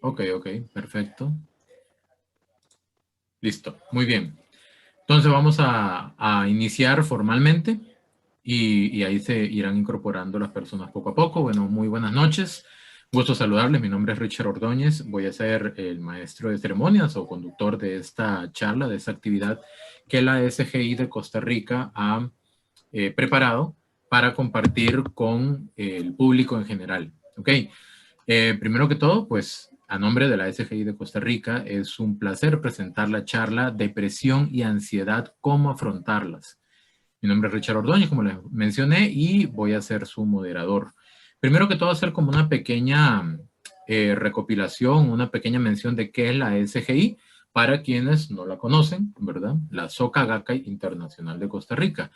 Ok, perfecto. Listo, muy bien. Entonces vamos a iniciar formalmente y ahí se irán incorporando las personas poco a poco. Bueno, muy buenas noches. Gusto saludarles. Mi nombre es Richard Ordóñez. Voy a ser el maestro de ceremonias o conductor de esta charla, de esta actividad que la SGI de Costa Rica ha preparado para compartir con el público en general. ¿Ok? Primero que todo, pues a nombre de la SGI de Costa Rica, es un placer presentar la charla Depresión y Ansiedad, ¿cómo afrontarlas? Mi nombre es Richard Ordóñez, como les mencioné, y voy a ser su moderador. Primero que todo, hacer como una pequeña recopilación, una pequeña mención de qué es la SGI, para quienes no la conocen, ¿verdad? La Soka Gakkai Internacional de Costa Rica.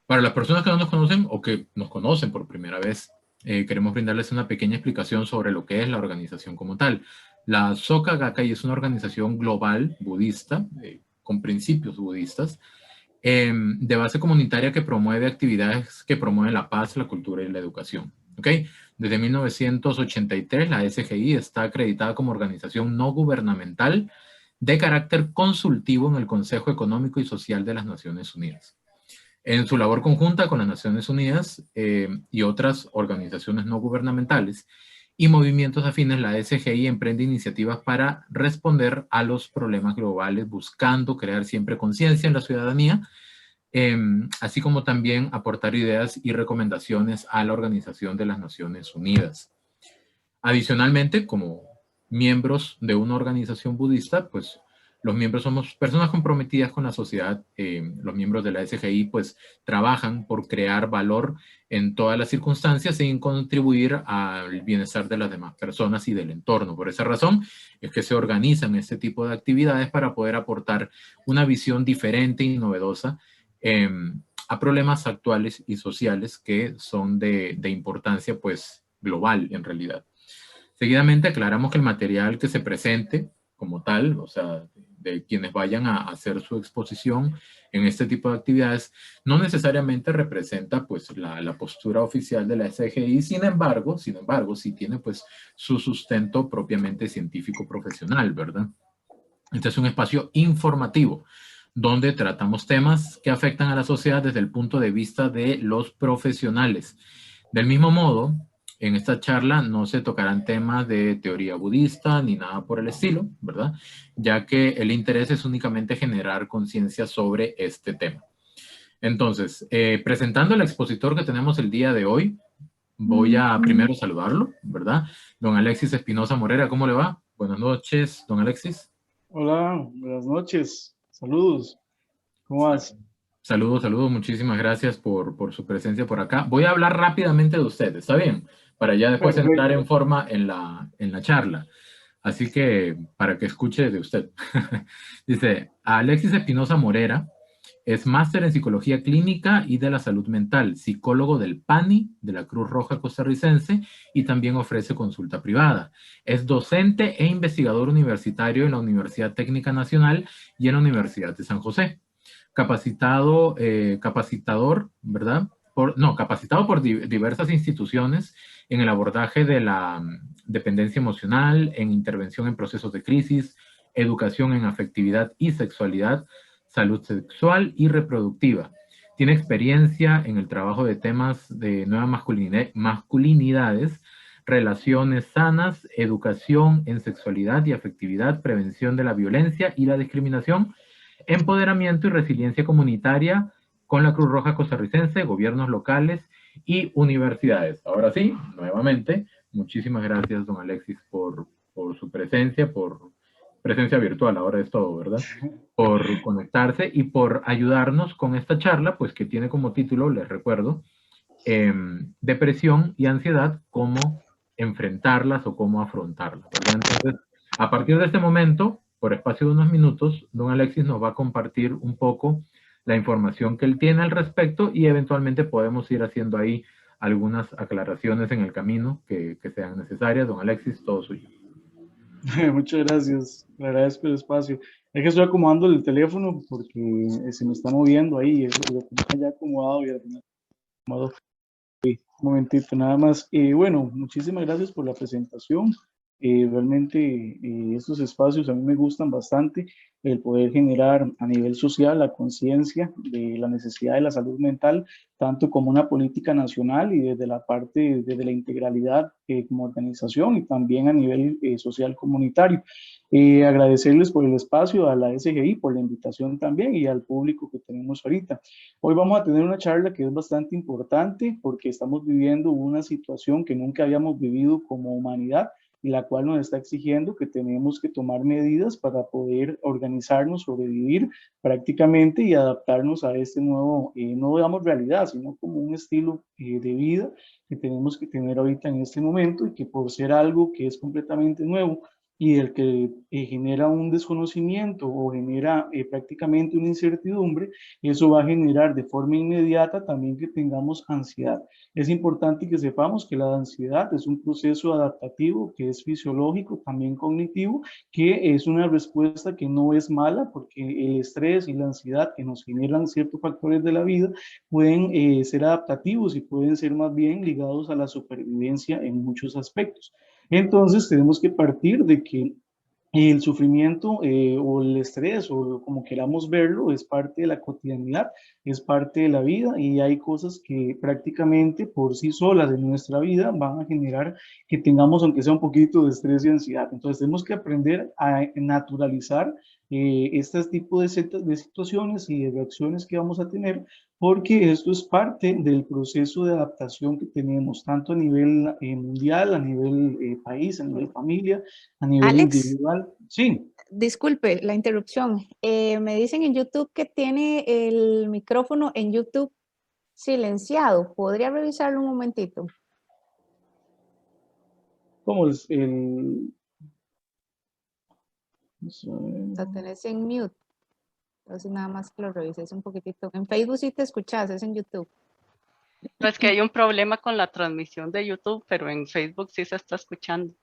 Para las personas que no nos conocen o que nos conocen por primera vez, queremos brindarles una pequeña explicación sobre lo que es la organización como tal. La Soka Gakkai es una organización global budista, con principios budistas, de base comunitaria que promueve actividades que promueven la paz, la cultura y la educación. ¿Okay? Desde 1983, la SGI está acreditada como organización no gubernamental de carácter consultivo en el Consejo Económico y Social de las Naciones Unidas. En su labor conjunta con las Naciones Unidas y otras organizaciones no gubernamentales y movimientos afines, la SGI emprende iniciativas para responder a los problemas globales, buscando crear siempre conciencia en la ciudadanía, así como también aportar ideas y recomendaciones a la Organización de las Naciones Unidas. Adicionalmente, como miembros de una organización budista, pues los miembros somos personas comprometidas con la sociedad. Los miembros de la SGI pues trabajan por crear valor en todas las circunstancias y en contribuir al bienestar de las demás personas y del entorno. Por esa razón es que se organizan este tipo de actividades para poder aportar una visión diferente y novedosa a problemas actuales y sociales que son de importancia pues global en realidad. Seguidamente aclaramos que el material que se presente como tal, o sea, de quienes vayan a hacer su exposición en este tipo de actividades, no necesariamente representa pues la postura oficial de la SGI, sin embargo, sí tiene pues su sustento propiamente científico profesional, ¿verdad? Este es un espacio informativo donde tratamos temas que afectan a la sociedad desde el punto de vista de los profesionales. Del mismo modo, en esta charla no se tocarán temas de teoría budista ni nada por el estilo, ¿verdad? Ya que el interés es únicamente generar conciencia sobre este tema. Entonces, presentando al expositor que tenemos el día de hoy, voy a primero saludarlo, ¿verdad? Don Alexis Espinosa Morera, ¿cómo le va? Buenas noches, don Alexis. Hola, buenas noches. Saludos. ¿Cómo vas? Saludos, muchísimas gracias por su presencia por acá. Voy a hablar rápidamente de usted, ¿está bien? Para ya después entrar en Perfecto. forma en la charla. Así que, para que escuche de usted. Dice, Alexis Espinosa Morera es máster en Psicología Clínica y de la Salud Mental, psicólogo del PANI, de la Cruz Roja Costarricense, y también ofrece consulta privada. Es docente e investigador universitario en la Universidad Técnica Nacional y en la Universidad de San José. Capacitador, ¿verdad? Capacitado por diversas instituciones en el abordaje de la dependencia emocional, en intervención en procesos de crisis, educación en afectividad y sexualidad, salud sexual y reproductiva. Tiene experiencia en el trabajo de temas de nuevas masculinidades, relaciones sanas, educación en sexualidad y afectividad, prevención de la violencia y la discriminación, empoderamiento y resiliencia comunitaria con la Cruz Roja Costarricense, gobiernos locales y universidades. Ahora sí, nuevamente, muchísimas gracias, don Alexis, por su presencia, por presencia virtual, ahora es todo, ¿verdad? Por conectarse y por ayudarnos con esta charla, pues que tiene como título, les recuerdo, depresión y ansiedad, cómo enfrentarlas o cómo afrontarlas, ¿verdad? Entonces, a partir de este momento, por espacio de unos minutos, don Alexis nos va a compartir un poco la información que él tiene al respecto y eventualmente podemos ir haciendo ahí algunas aclaraciones en el camino que sean necesarias. Don Alexis, todo suyo. Muchas gracias. Le agradezco el espacio. Es que estoy acomodando el teléfono porque se me está moviendo ahí. Lo tenía ya acomodado y al final acomodado. Un momentito nada más. Bueno, muchísimas gracias por la presentación. Realmente estos espacios a mí me gustan bastante, el poder generar a nivel social la conciencia de la necesidad de la salud mental, tanto como una política nacional y desde la parte, desde la integralidad como organización y también a nivel social comunitario. Agradecerles por el espacio, a la SGI por la invitación también y al público que tenemos ahorita. Hoy vamos a tener una charla que es bastante importante porque estamos viviendo una situación que nunca habíamos vivido como humanidad y la cual nos está exigiendo que tenemos que tomar medidas para poder organizarnos, sobrevivir prácticamente y adaptarnos a este nuevo, no digamos realidad, sino como un estilo de vida que tenemos que tener ahorita en este momento y que por ser algo que es completamente nuevo y del que genera un desconocimiento o genera prácticamente una incertidumbre, eso va a generar de forma inmediata también que tengamos ansiedad. Es importante que sepamos que la ansiedad es un proceso adaptativo que es fisiológico, también cognitivo, que es una respuesta que no es mala porque el estrés y la ansiedad que nos generan ciertos factores de la vida pueden ser adaptativos y pueden ser más bien ligados a la supervivencia en muchos aspectos. Entonces tenemos que partir de que el sufrimiento o el estrés o como queramos verlo es parte de la cotidianidad, es parte de la vida y hay cosas que prácticamente por sí solas en nuestra vida van a generar que tengamos aunque sea un poquito de estrés y ansiedad. Entonces tenemos que aprender a naturalizar este tipo de situaciones y de reacciones que vamos a tener porque esto es parte del proceso de adaptación que tenemos tanto a nivel mundial, a nivel país, a nivel familia, a nivel Alex, individual. Sí, disculpe la interrupción. Me dicen en YouTube que tiene el micrófono en YouTube silenciado. ¿Podría revisarlo un momentito? como el vamos a ver. Lo tenés en mute. Entonces nada más que lo revises un poquitito. En Facebook sí te escuchas, es en YouTube. No, es que hay un problema con la transmisión de YouTube, pero en Facebook sí se está escuchando.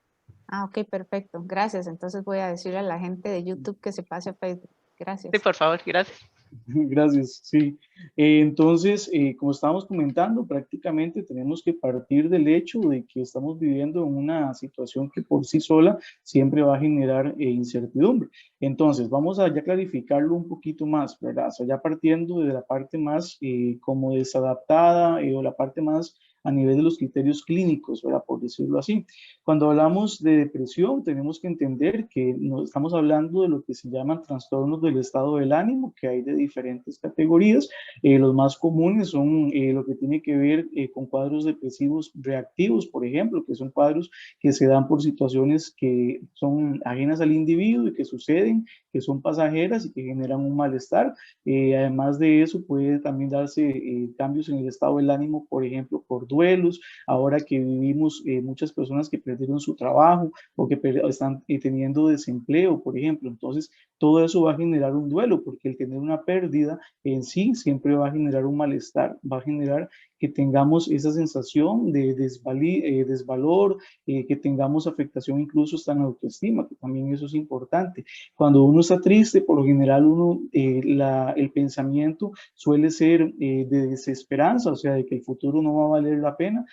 Ah, ok, perfecto. Gracias. Entonces voy a decirle a la gente de YouTube que se pase a Facebook. Gracias. Sí, por favor, gracias. Gracias, sí. Entonces, como estábamos comentando, prácticamente tenemos que partir del hecho de que estamos viviendo en una situación que por sí sola siempre va a generar incertidumbre. Entonces, vamos a ya clarificarlo un poquito más, ¿verdad? O sea, ya partiendo de la parte más como desadaptada o la parte más a nivel de los criterios clínicos, ¿verdad? Por decirlo así. Cuando hablamos de depresión, tenemos que entender que no estamos hablando de lo que se llaman trastornos del estado del ánimo, que hay de diferentes categorías. Los más comunes son lo que tiene que ver con cuadros depresivos reactivos, por ejemplo, que son cuadros que se dan por situaciones que son ajenas al individuo y que suceden, que son pasajeras y que generan un malestar. Además de eso, puede también darse cambios en el estado del ánimo, por ejemplo, por duelos. Ahora que vivimos muchas personas que perdieron su trabajo o que están teniendo desempleo, por ejemplo. Entonces, todo eso va a generar un duelo porque el tener una pérdida en sí siempre va a generar un malestar, va a generar que tengamos esa sensación de desvalor, que tengamos afectación incluso hasta en la autoestima, que también eso es importante. Cuando uno está triste, por lo general el pensamiento suele ser de desesperanza, o sea, de que el futuro no va a valer la pena.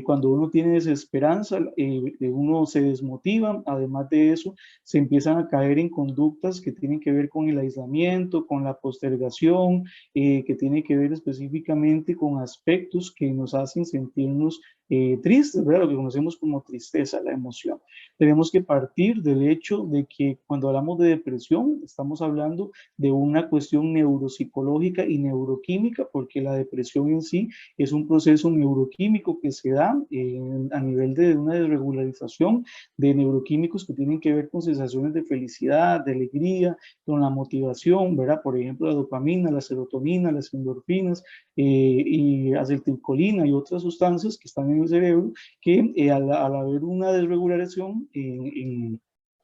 Cuando uno tiene desesperanza, uno se desmotiva, además de eso, se empiezan a caer en conductas que tienen que ver con el aislamiento, con la postergación, que tiene que ver específicamente con aspectos que nos hacen sentirnos tristes, ¿verdad? Lo que conocemos como tristeza, la emoción. Tenemos que partir del hecho de que cuando hablamos de depresión, estamos hablando de una cuestión neuropsicológica y neuroquímica, porque la depresión en sí es un proceso neuroquímico que se da a nivel de una desregularización de neuroquímicos que tienen que ver con sensaciones de felicidad, de alegría, con la motivación, ¿verdad? Por ejemplo, la dopamina, la serotonina, las endorfinas y acetilcolina y otras sustancias que están en el cerebro que al haber una desregulación en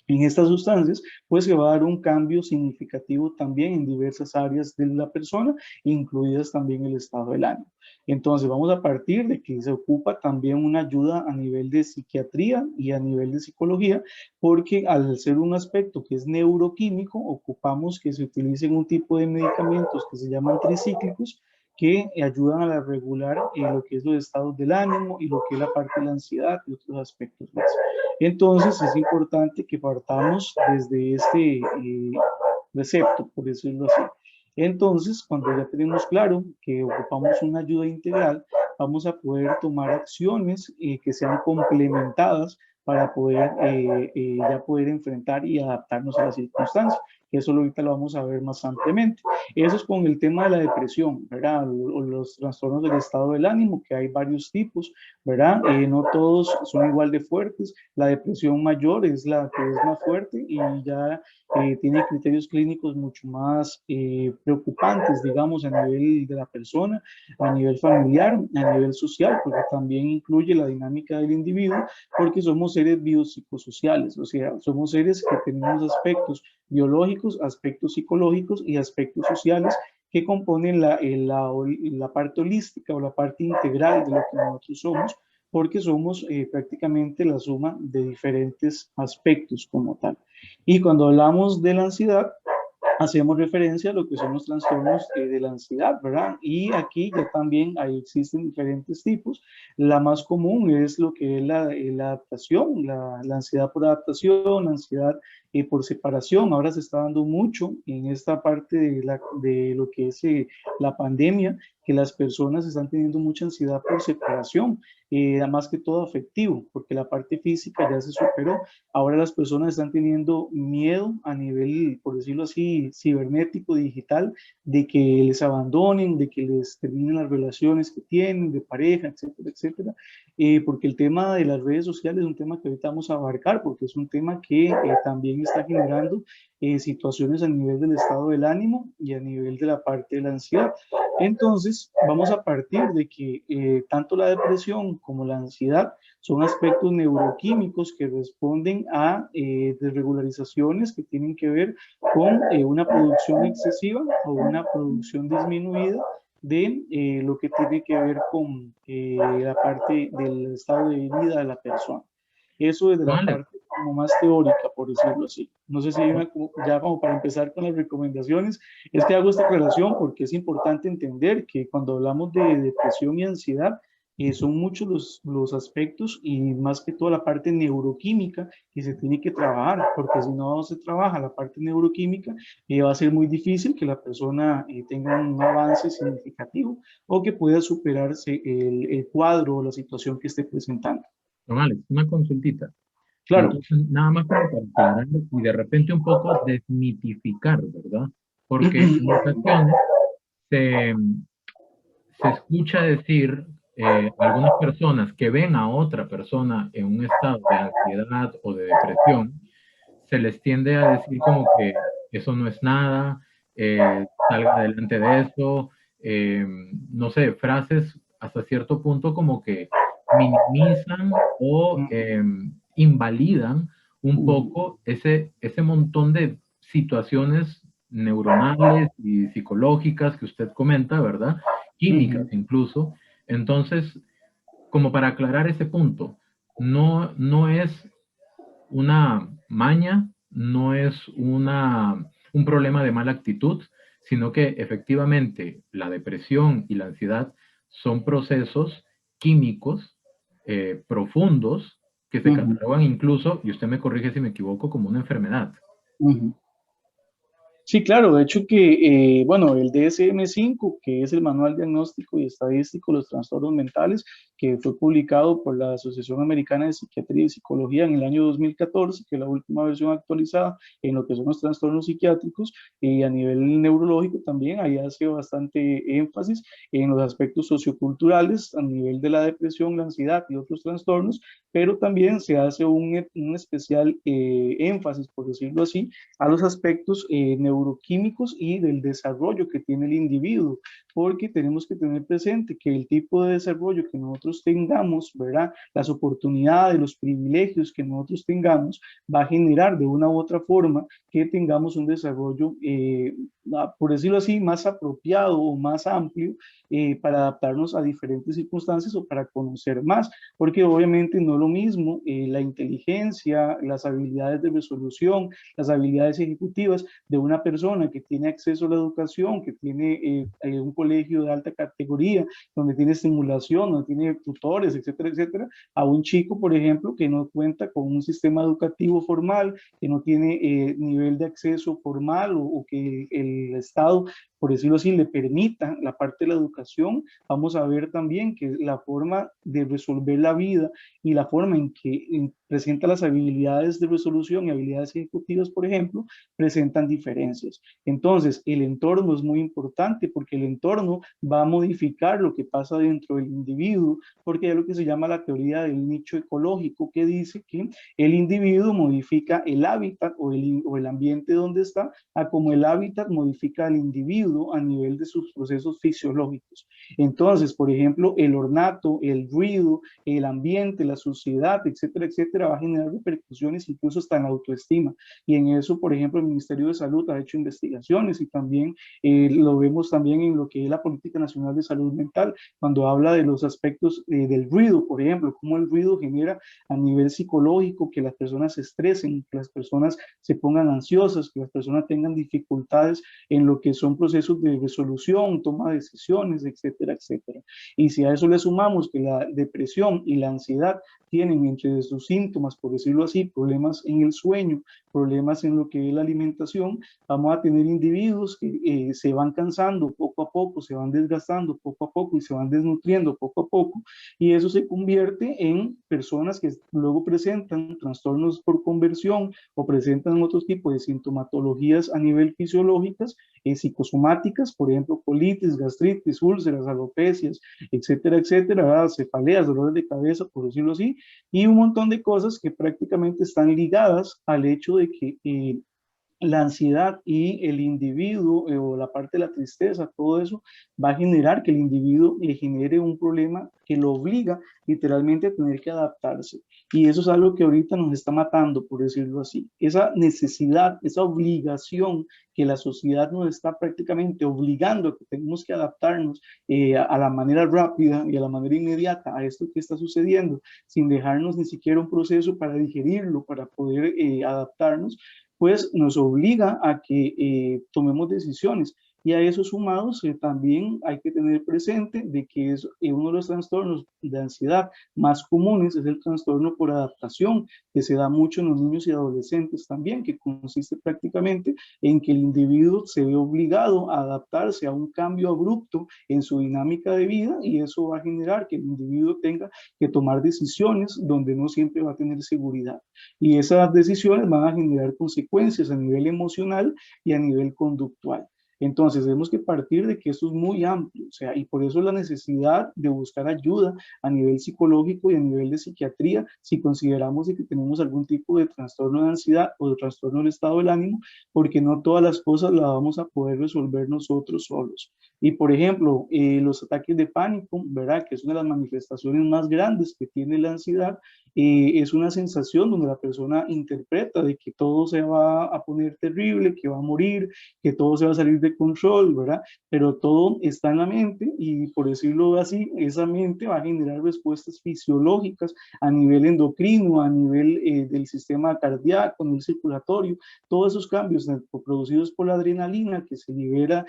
estas sustancias, pues se va a dar un cambio significativo también en diversas áreas de la persona, incluidas también el estado del ánimo. Entonces, vamos a partir de que se ocupa también una ayuda a nivel de psiquiatría y a nivel de psicología, porque al ser un aspecto que es neuroquímico, ocupamos que se utilicen un tipo de medicamentos que se llaman tricíclicos, que ayudan a regular lo que es los estados del ánimo y lo que es la parte de la ansiedad y otros aspectos más. Entonces es importante que partamos desde este precepto, por decirlo así. Entonces, cuando ya tenemos claro que ocupamos una ayuda integral, vamos a poder tomar acciones que sean complementadas para poder ya poder enfrentar y adaptarnos a las circunstancias. Eso ahorita lo vamos a ver más ampliamente. Eso es con el tema de la depresión, ¿verdad? O los trastornos del estado del ánimo, que hay varios tipos, ¿verdad? No todos son igual de fuertes. La depresión mayor es la que es más fuerte y ya tiene criterios clínicos mucho más preocupantes, digamos, a nivel de la persona, a nivel familiar, a nivel social, porque también incluye la dinámica del individuo, porque somos seres biopsicosociales, o sea, somos seres que tenemos aspectos biológicos, aspectos psicológicos y aspectos sociales que componen la parte holística o la parte integral de lo que nosotros somos, porque somos prácticamente la suma de diferentes aspectos como tal. Y cuando hablamos de la ansiedad, hacemos referencia a lo que son los trastornos de la ansiedad, ¿verdad? Y aquí ya también ahí existen diferentes tipos. La más común es lo que es la adaptación, la ansiedad por adaptación, la ansiedad por separación. Ahora se está dando mucho en esta parte de lo que es la pandemia, que las personas están teniendo mucha ansiedad por separación, más que todo afectivo, porque la parte física ya se superó. Ahora las personas están teniendo miedo a nivel, por decirlo así, cibernético, digital, de que les abandonen, de que les terminen las relaciones que tienen, de pareja, etcétera, etcétera. Porque el tema de las redes sociales es un tema que ahorita vamos a abarcar, porque es un tema que también está generando situaciones a nivel del estado del ánimo y a nivel de la parte de la ansiedad. Entonces, vamos a partir de que tanto la depresión como la ansiedad son aspectos neuroquímicos que responden a desregularizaciones que tienen que ver con una producción excesiva o una producción disminuida de lo que tiene que ver con la parte del estado de vida de la persona. Eso desde la Vale. parte como más teórica, por decirlo así. No sé si hay una, ya como para empezar con las recomendaciones, es que hago esta relación porque es importante entender que cuando hablamos de depresión y ansiedad, son muchos los aspectos y más que toda la parte neuroquímica que se tiene que trabajar, porque si no se trabaja la parte neuroquímica, va a ser muy difícil que la persona tenga un avance significativo o que pueda superarse el cuadro o la situación que esté presentando. Don Alex, una consultita. Claro. Entonces, nada más como para aclarar y de repente un poco desmitificar, ¿verdad? Porque en ocasiones se escucha decir algunas personas que ven a otra persona en un estado de ansiedad o de depresión, se les tiende a decir como que eso no es nada, salga adelante de eso, no sé, frases hasta cierto punto como que minimizan o invalidan un poco ese montón de situaciones neuronales y psicológicas que usted comenta, ¿verdad? Químicas incluso. Entonces, como para aclarar ese punto, no es una maña, no es un problema de mala actitud, sino que efectivamente la depresión y la ansiedad son procesos químicos profundos que se catalogan incluso, y usted me corrige si me equivoco, como una enfermedad. Sí, claro, de hecho que, bueno, el DSM-5, que es el Manual Diagnóstico y Estadístico de los Trastornos Mentales, que fue publicado por la Asociación Americana de Psiquiatría y Psicología en el año 2014, que es la última versión actualizada en lo que son los trastornos psiquiátricos, y a nivel neurológico también, ahí hace bastante énfasis en los aspectos socioculturales, a nivel de la depresión, la ansiedad y otros trastornos, pero también se hace un especial énfasis, por decirlo así, a los aspectos neuroquímicos y del desarrollo que tiene el individuo, porque tenemos que tener presente que el tipo de desarrollo que nosotros tengamos, ¿verdad? Las oportunidades, los privilegios que nosotros tengamos, va a generar de una u otra forma que tengamos un desarrollo, por decirlo así, más apropiado o más amplio para adaptarnos a diferentes circunstancias o para conocer más, porque obviamente no es lo mismo la inteligencia, las habilidades de resolución, las habilidades ejecutivas de una persona que tiene acceso a la educación, que tiene un colegio de alta categoría, donde tiene estimulación, donde tiene tutores, etcétera, etcétera, a un chico, por ejemplo, que no cuenta con un sistema educativo formal, que no tiene nivel de acceso formal o que el Estado, por decirlo así, le permita la parte de la educación. Vamos a ver también que la forma de resolver la vida y la forma en que presenta las habilidades de resolución y habilidades ejecutivas, por ejemplo, presentan diferencias. Entonces, el entorno es muy importante porque el entorno va a modificar lo que pasa dentro del individuo, porque es lo que se llama la teoría del nicho ecológico, que dice que el individuo modifica el hábitat o el ambiente donde está, a como el hábitat modifica al individuo a nivel de sus procesos fisiológicos. Entonces, por ejemplo, el ornato, el ruido, el ambiente, la suciedad, etcétera, etcétera, va a generar repercusiones incluso hasta en la autoestima. Y en eso, por ejemplo, el Ministerio de Salud ha hecho investigaciones y también lo vemos también en lo que es la Política Nacional de Salud Mental, cuando habla de los aspectos del ruido, por ejemplo, cómo el ruido genera a nivel psicológico que las personas se estresen, que las personas se pongan ansiosas, que las personas tengan dificultades en lo que son procesos de resolución, toma de decisiones, etcétera, etcétera. Y si a eso le sumamos que la depresión y la ansiedad tienen entre sus síntomas, por decirlo así, problemas en el sueño, problemas en lo que es la alimentación, vamos a tener individuos que se van cansando poco a poco, se van desgastando poco a poco y se van desnutriendo poco a poco, y eso se convierte en personas que luego presentan trastornos por conversión o presentan otros tipos de sintomatologías a nivel fisiológicas, psicosomáticas, por ejemplo, colitis, gastritis, úlceras, alopecias, etcétera, etcétera, cefaleas, dolores de cabeza, por decirlo así, y un montón de cosas que prácticamente están ligadas al hecho de que la ansiedad y el individuo o la parte de la tristeza, todo eso va a generar que el individuo le genere un problema que lo obliga literalmente a tener que adaptarse. Y eso es algo que ahorita nos está matando, por decirlo así. Esa necesidad, esa obligación que la sociedad nos está prácticamente obligando a que tenemos que adaptarnos a la manera rápida y a la manera inmediata a esto que está sucediendo, sin dejarnos ni siquiera un proceso para digerirlo, para poder adaptarnos, pues nos obliga a que tomemos decisiones. Y a esos sumados también hay que tener presente de que es uno de los trastornos de ansiedad más comunes es el trastorno por adaptación, que se da mucho en los niños y adolescentes también, que consiste prácticamente en que el individuo se ve obligado a adaptarse a un cambio abrupto en su dinámica de vida, y eso va a generar que el individuo tenga que tomar decisiones donde no siempre va a tener seguridad. Y esas decisiones van a generar consecuencias a nivel emocional y a nivel conductual. Entonces, tenemos que partir de que esto es muy amplio, o sea, y por eso la necesidad de buscar ayuda a nivel psicológico y a nivel de psiquiatría, si consideramos que tenemos algún tipo de trastorno de ansiedad o de trastorno del estado del ánimo, porque no todas las cosas las vamos a poder resolver nosotros solos. Y, por ejemplo, los ataques de pánico, ¿verdad? Que es una de las manifestaciones más grandes que tiene la ansiedad, es una sensación donde la persona interpreta de que todo se va a poner terrible, que va a morir, que todo se va a salir de control, ¿verdad? Pero todo está en la mente y, por decirlo así, esa mente va a generar respuestas fisiológicas a nivel endocrino, a nivel del sistema cardíaco, a nivel circulatorio, todos esos cambios producidos por la adrenalina que se libera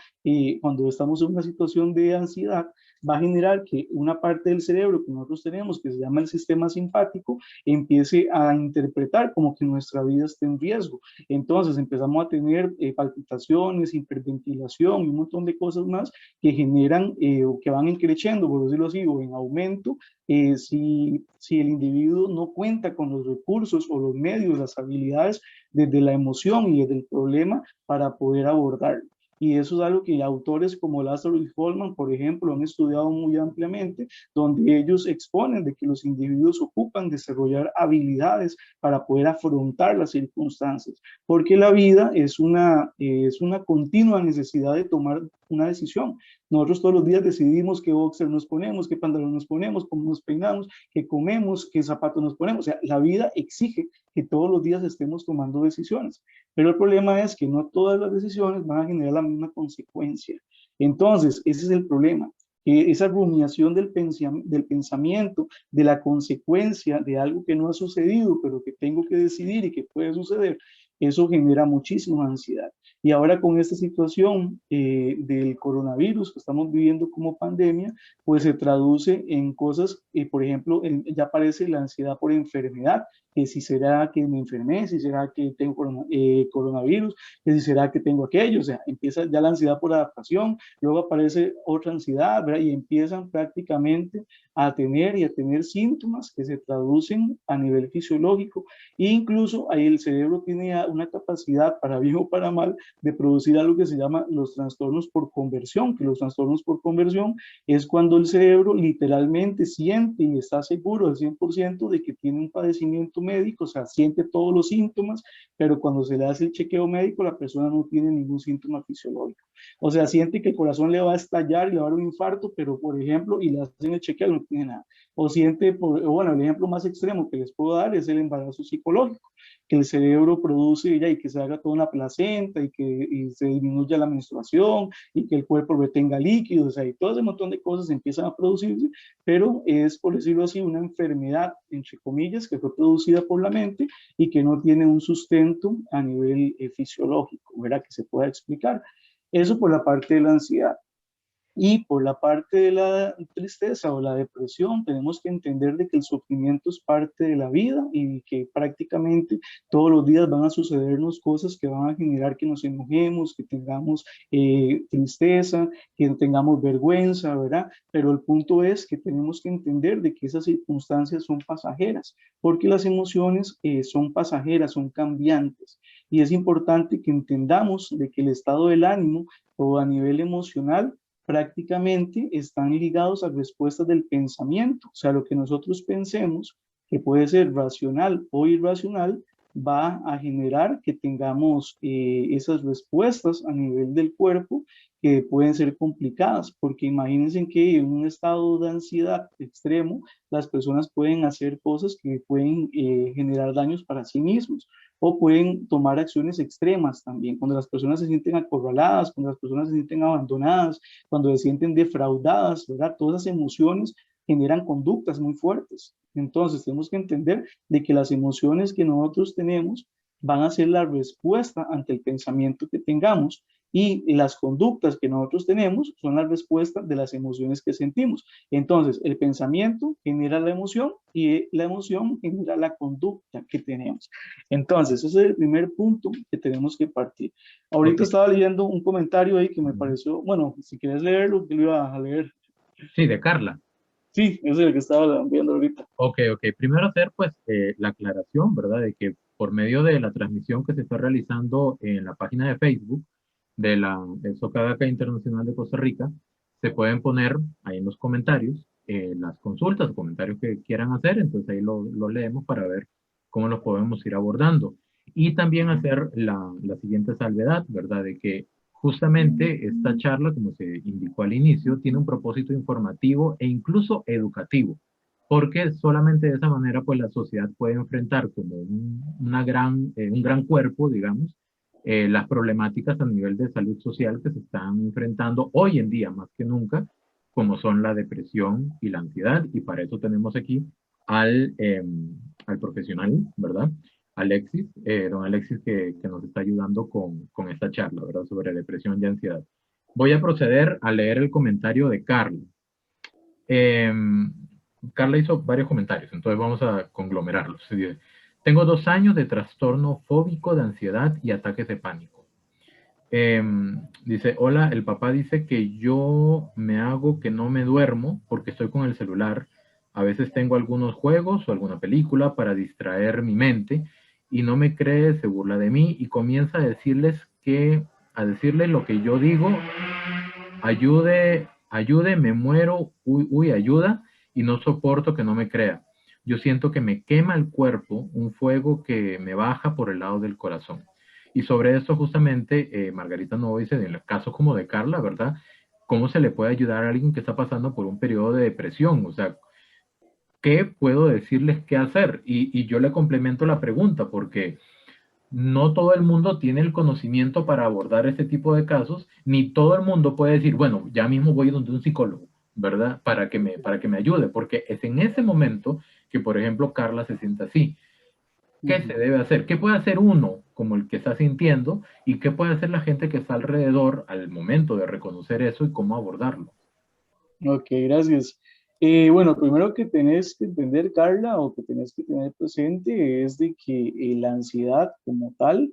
cuando estamos en una situación de ansiedad, va a generar que una parte del cerebro que nosotros tenemos, que se llama el sistema simpático, empiece a interpretar como que nuestra vida está en riesgo. Entonces empezamos a tener palpitaciones, hiperventilación y un montón de cosas más que generan o que van creciendo, por decirlo así, o en aumento, si el individuo no cuenta con los recursos o los medios, las habilidades desde la emoción y desde el problema para poder abordarlo. Y eso es algo que autores como Lázaro y Goldman, por ejemplo, han estudiado muy ampliamente, donde ellos exponen de que los individuos ocupan desarrollar habilidades para poder afrontar las circunstancias, porque la vida es una continua necesidad de tomar una decisión. Nosotros todos los días decidimos qué boxer nos ponemos, qué pantalón nos ponemos, cómo nos peinamos, qué comemos, qué zapatos nos ponemos. O sea, la vida exige que todos los días estemos tomando decisiones. Pero el problema es que no todas las decisiones van a generar la misma consecuencia. Entonces, ese es el problema. Esa rumiación del pensamiento, de la consecuencia de algo que no ha sucedido, pero que tengo que decidir y que puede suceder, eso genera muchísima ansiedad. Y ahora con esta situación del coronavirus que estamos viviendo como pandemia, pues se traduce en cosas, por ejemplo, ya aparece la ansiedad por enfermedad, que si será que me enfermé, si será que tengo coronavirus, que si será que tengo aquello, o sea, empieza ya la ansiedad por adaptación, luego aparece otra ansiedad, ¿verdad? Y empiezan prácticamente a tener síntomas que se traducen a nivel fisiológico, e incluso ahí el cerebro tiene una capacidad, para bien o para mal, de producir algo que se llama los trastornos por conversión, que los trastornos por conversión es cuando el cerebro literalmente siente y está seguro al 100% de que tiene un padecimiento médico, o sea, siente todos los síntomas, pero cuando se le hace el chequeo médico, la persona no tiene ningún síntoma fisiológico. O sea, siente que el corazón le va a estallar y le va a dar un infarto, pero por ejemplo, y le hacen el chequeo, no tiene nada. O siente, bueno, el ejemplo más extremo que les puedo dar es el embarazo psicológico, que el cerebro produce ya y que se haga toda una placenta y se disminuya la menstruación y que el cuerpo retenga líquidos, o sea, y todo ese montón de cosas empiezan a producirse, pero es, por decirlo así, una enfermedad, entre comillas, que fue producida por la mente y que no tiene un sustento a nivel fisiológico, ¿verdad? Que se pueda explicar. Eso por la parte de la ansiedad. Y por la parte de la tristeza o la depresión, tenemos que entender de que el sufrimiento es parte de la vida y que prácticamente todos los días van a sucedernos cosas que van a generar que nos enojemos, que tengamos tristeza, que tengamos vergüenza, ¿verdad? Pero el punto es que tenemos que entender de que esas circunstancias son pasajeras, porque las emociones son pasajeras, son cambiantes. Y es importante que entendamos de que el estado del ánimo o a nivel emocional prácticamente están ligados a respuestas del pensamiento. O sea, lo que nosotros pensemos, que puede ser racional o irracional, va a generar que tengamos esas respuestas a nivel del cuerpo que pueden ser complicadas, porque imagínense que en un estado de ansiedad extremo, las personas pueden hacer cosas que pueden generar daños para sí mismos, o pueden tomar acciones extremas también, cuando las personas se sienten acorraladas, cuando las personas se sienten abandonadas, cuando se sienten defraudadas, ¿verdad? Todas esas emociones generan conductas muy fuertes. Entonces tenemos que entender de que las emociones que nosotros tenemos van a ser la respuesta ante el pensamiento que tengamos, y las conductas que nosotros tenemos son la respuesta de las emociones que sentimos. Entonces, el pensamiento genera la emoción y la emoción genera la conducta que tenemos. Entonces, ese es el primer punto que tenemos que partir. Ahorita estaba leyendo un comentario ahí que me pareció, bueno, si quieres leerlo, yo lo iba a leer. Sí, de Carla. Sí, ese es el que estaba viendo ahorita. Ok. Primero hacer pues la aclaración, ¿verdad? De que por medio de la transmisión que se está realizando en la página de Facebook de la Socadaca Internacional de Costa Rica, se pueden poner ahí en los comentarios las consultas o comentarios que quieran hacer, entonces ahí lo leemos para ver cómo los podemos ir abordando. Y también hacer la siguiente salvedad, ¿verdad? De que justamente esta charla, como se indicó al inicio, tiene un propósito informativo e incluso educativo, porque solamente de esa manera pues la sociedad puede enfrentar como un gran cuerpo, digamos, las problemáticas a nivel de salud social que se están enfrentando hoy en día más que nunca, como son la depresión y la ansiedad, y para eso tenemos aquí al profesional, ¿verdad? Alexis, don Alexis, que nos está ayudando con esta charla, ¿verdad? Sobre depresión y ansiedad. Voy a proceder a leer el comentario de Carla. Carla hizo varios comentarios, entonces vamos a conglomerarlos. Dice, tengo 2 años de trastorno fóbico de ansiedad y ataques de pánico. Dice, hola, el papá dice que yo me hago que no me duermo porque estoy con el celular. A veces tengo algunos juegos o alguna película para distraer mi mente y no me cree, se burla de mí y comienza a decirles lo que yo digo, ayude, me muero, uy, ayuda, y no soporto que no me crea. Yo siento que me quema el cuerpo un fuego que me baja por el lado del corazón. Y sobre esto justamente Margarita Novo dice, en el caso como de Carla, ¿verdad? ¿Cómo se le puede ayudar a alguien que está pasando por un periodo de depresión? O sea, ¿qué puedo decirles qué hacer? Y yo le complemento la pregunta porque no todo el mundo tiene el conocimiento para abordar este tipo de casos, ni todo el mundo puede decir, bueno, ya mismo voy donde un psicólogo, ¿verdad? Para que me ayude, porque es en ese momento que, por ejemplo, Carla se siente así. ¿Qué se debe hacer? ¿Qué puede hacer uno como el que está sintiendo? ¿Y qué puede hacer la gente que está alrededor al momento de reconocer eso y cómo abordarlo? Ok, gracias. Bueno, primero que tenés que entender, Carla, o que tenés que tener presente es de que la ansiedad como tal,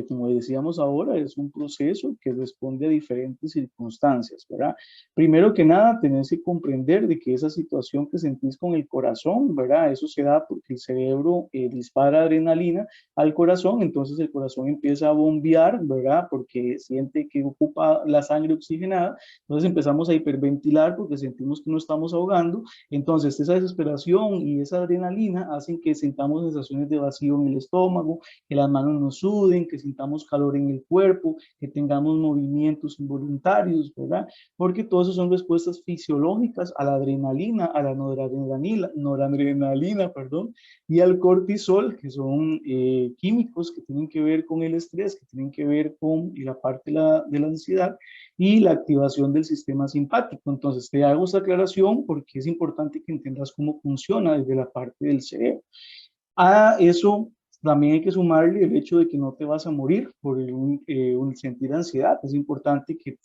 como decíamos ahora, es un proceso que responde a diferentes circunstancias, ¿verdad? Primero que nada, tenés que comprender de que esa situación que sentís con el corazón, ¿verdad? Eso se da porque el cerebro dispara adrenalina al corazón, entonces el corazón empieza a bombear, ¿verdad? Porque siente que ocupa la sangre oxigenada. Entonces empezamos a hiperventilar porque sentimos que nos estamos ahogando. Entonces esa desesperación y esa adrenalina hacen que sintamos sensaciones de vacío en el estómago, que las manos nos suden, que sintamos calor en el cuerpo, que tengamos movimientos involuntarios, ¿verdad? Porque todo eso son respuestas fisiológicas a la adrenalina, a la noradrenalina, perdón, y al cortisol, que son químicos que tienen que ver con el estrés, que tienen que ver con la parte de la ansiedad y la activación del sistema simpático. Entonces, te hago esta aclaración porque es importante que entiendas cómo funciona desde la parte del cerebro. A eso también hay que sumarle el hecho de que no te vas a morir por un sentir ansiedad. Es importante que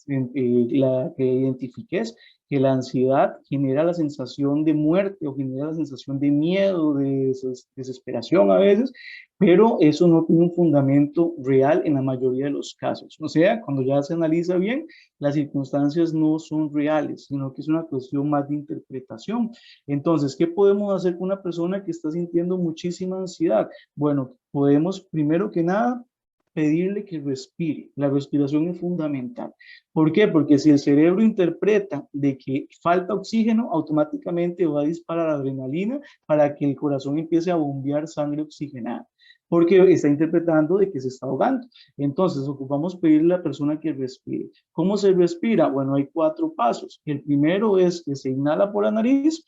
identifiques que la ansiedad genera la sensación de muerte o genera la sensación de miedo, de desesperación a veces, pero eso no tiene un fundamento real en la mayoría de los casos. O sea, cuando ya se analiza bien, las circunstancias no son reales, sino que es una cuestión más de interpretación. Entonces, ¿qué podemos hacer con una persona que está sintiendo muchísima ansiedad? Bueno, podemos primero que nada pedirle que respire. La respiración es fundamental. ¿Por qué? Porque si el cerebro interpreta de que falta oxígeno, automáticamente va a disparar adrenalina para que el corazón empiece a bombear sangre oxigenada, porque está interpretando de que se está ahogando. Entonces, ocupamos pedirle a la persona que respire. ¿Cómo se respira? Bueno, hay 4 pasos. El primero es que se inhala por la nariz.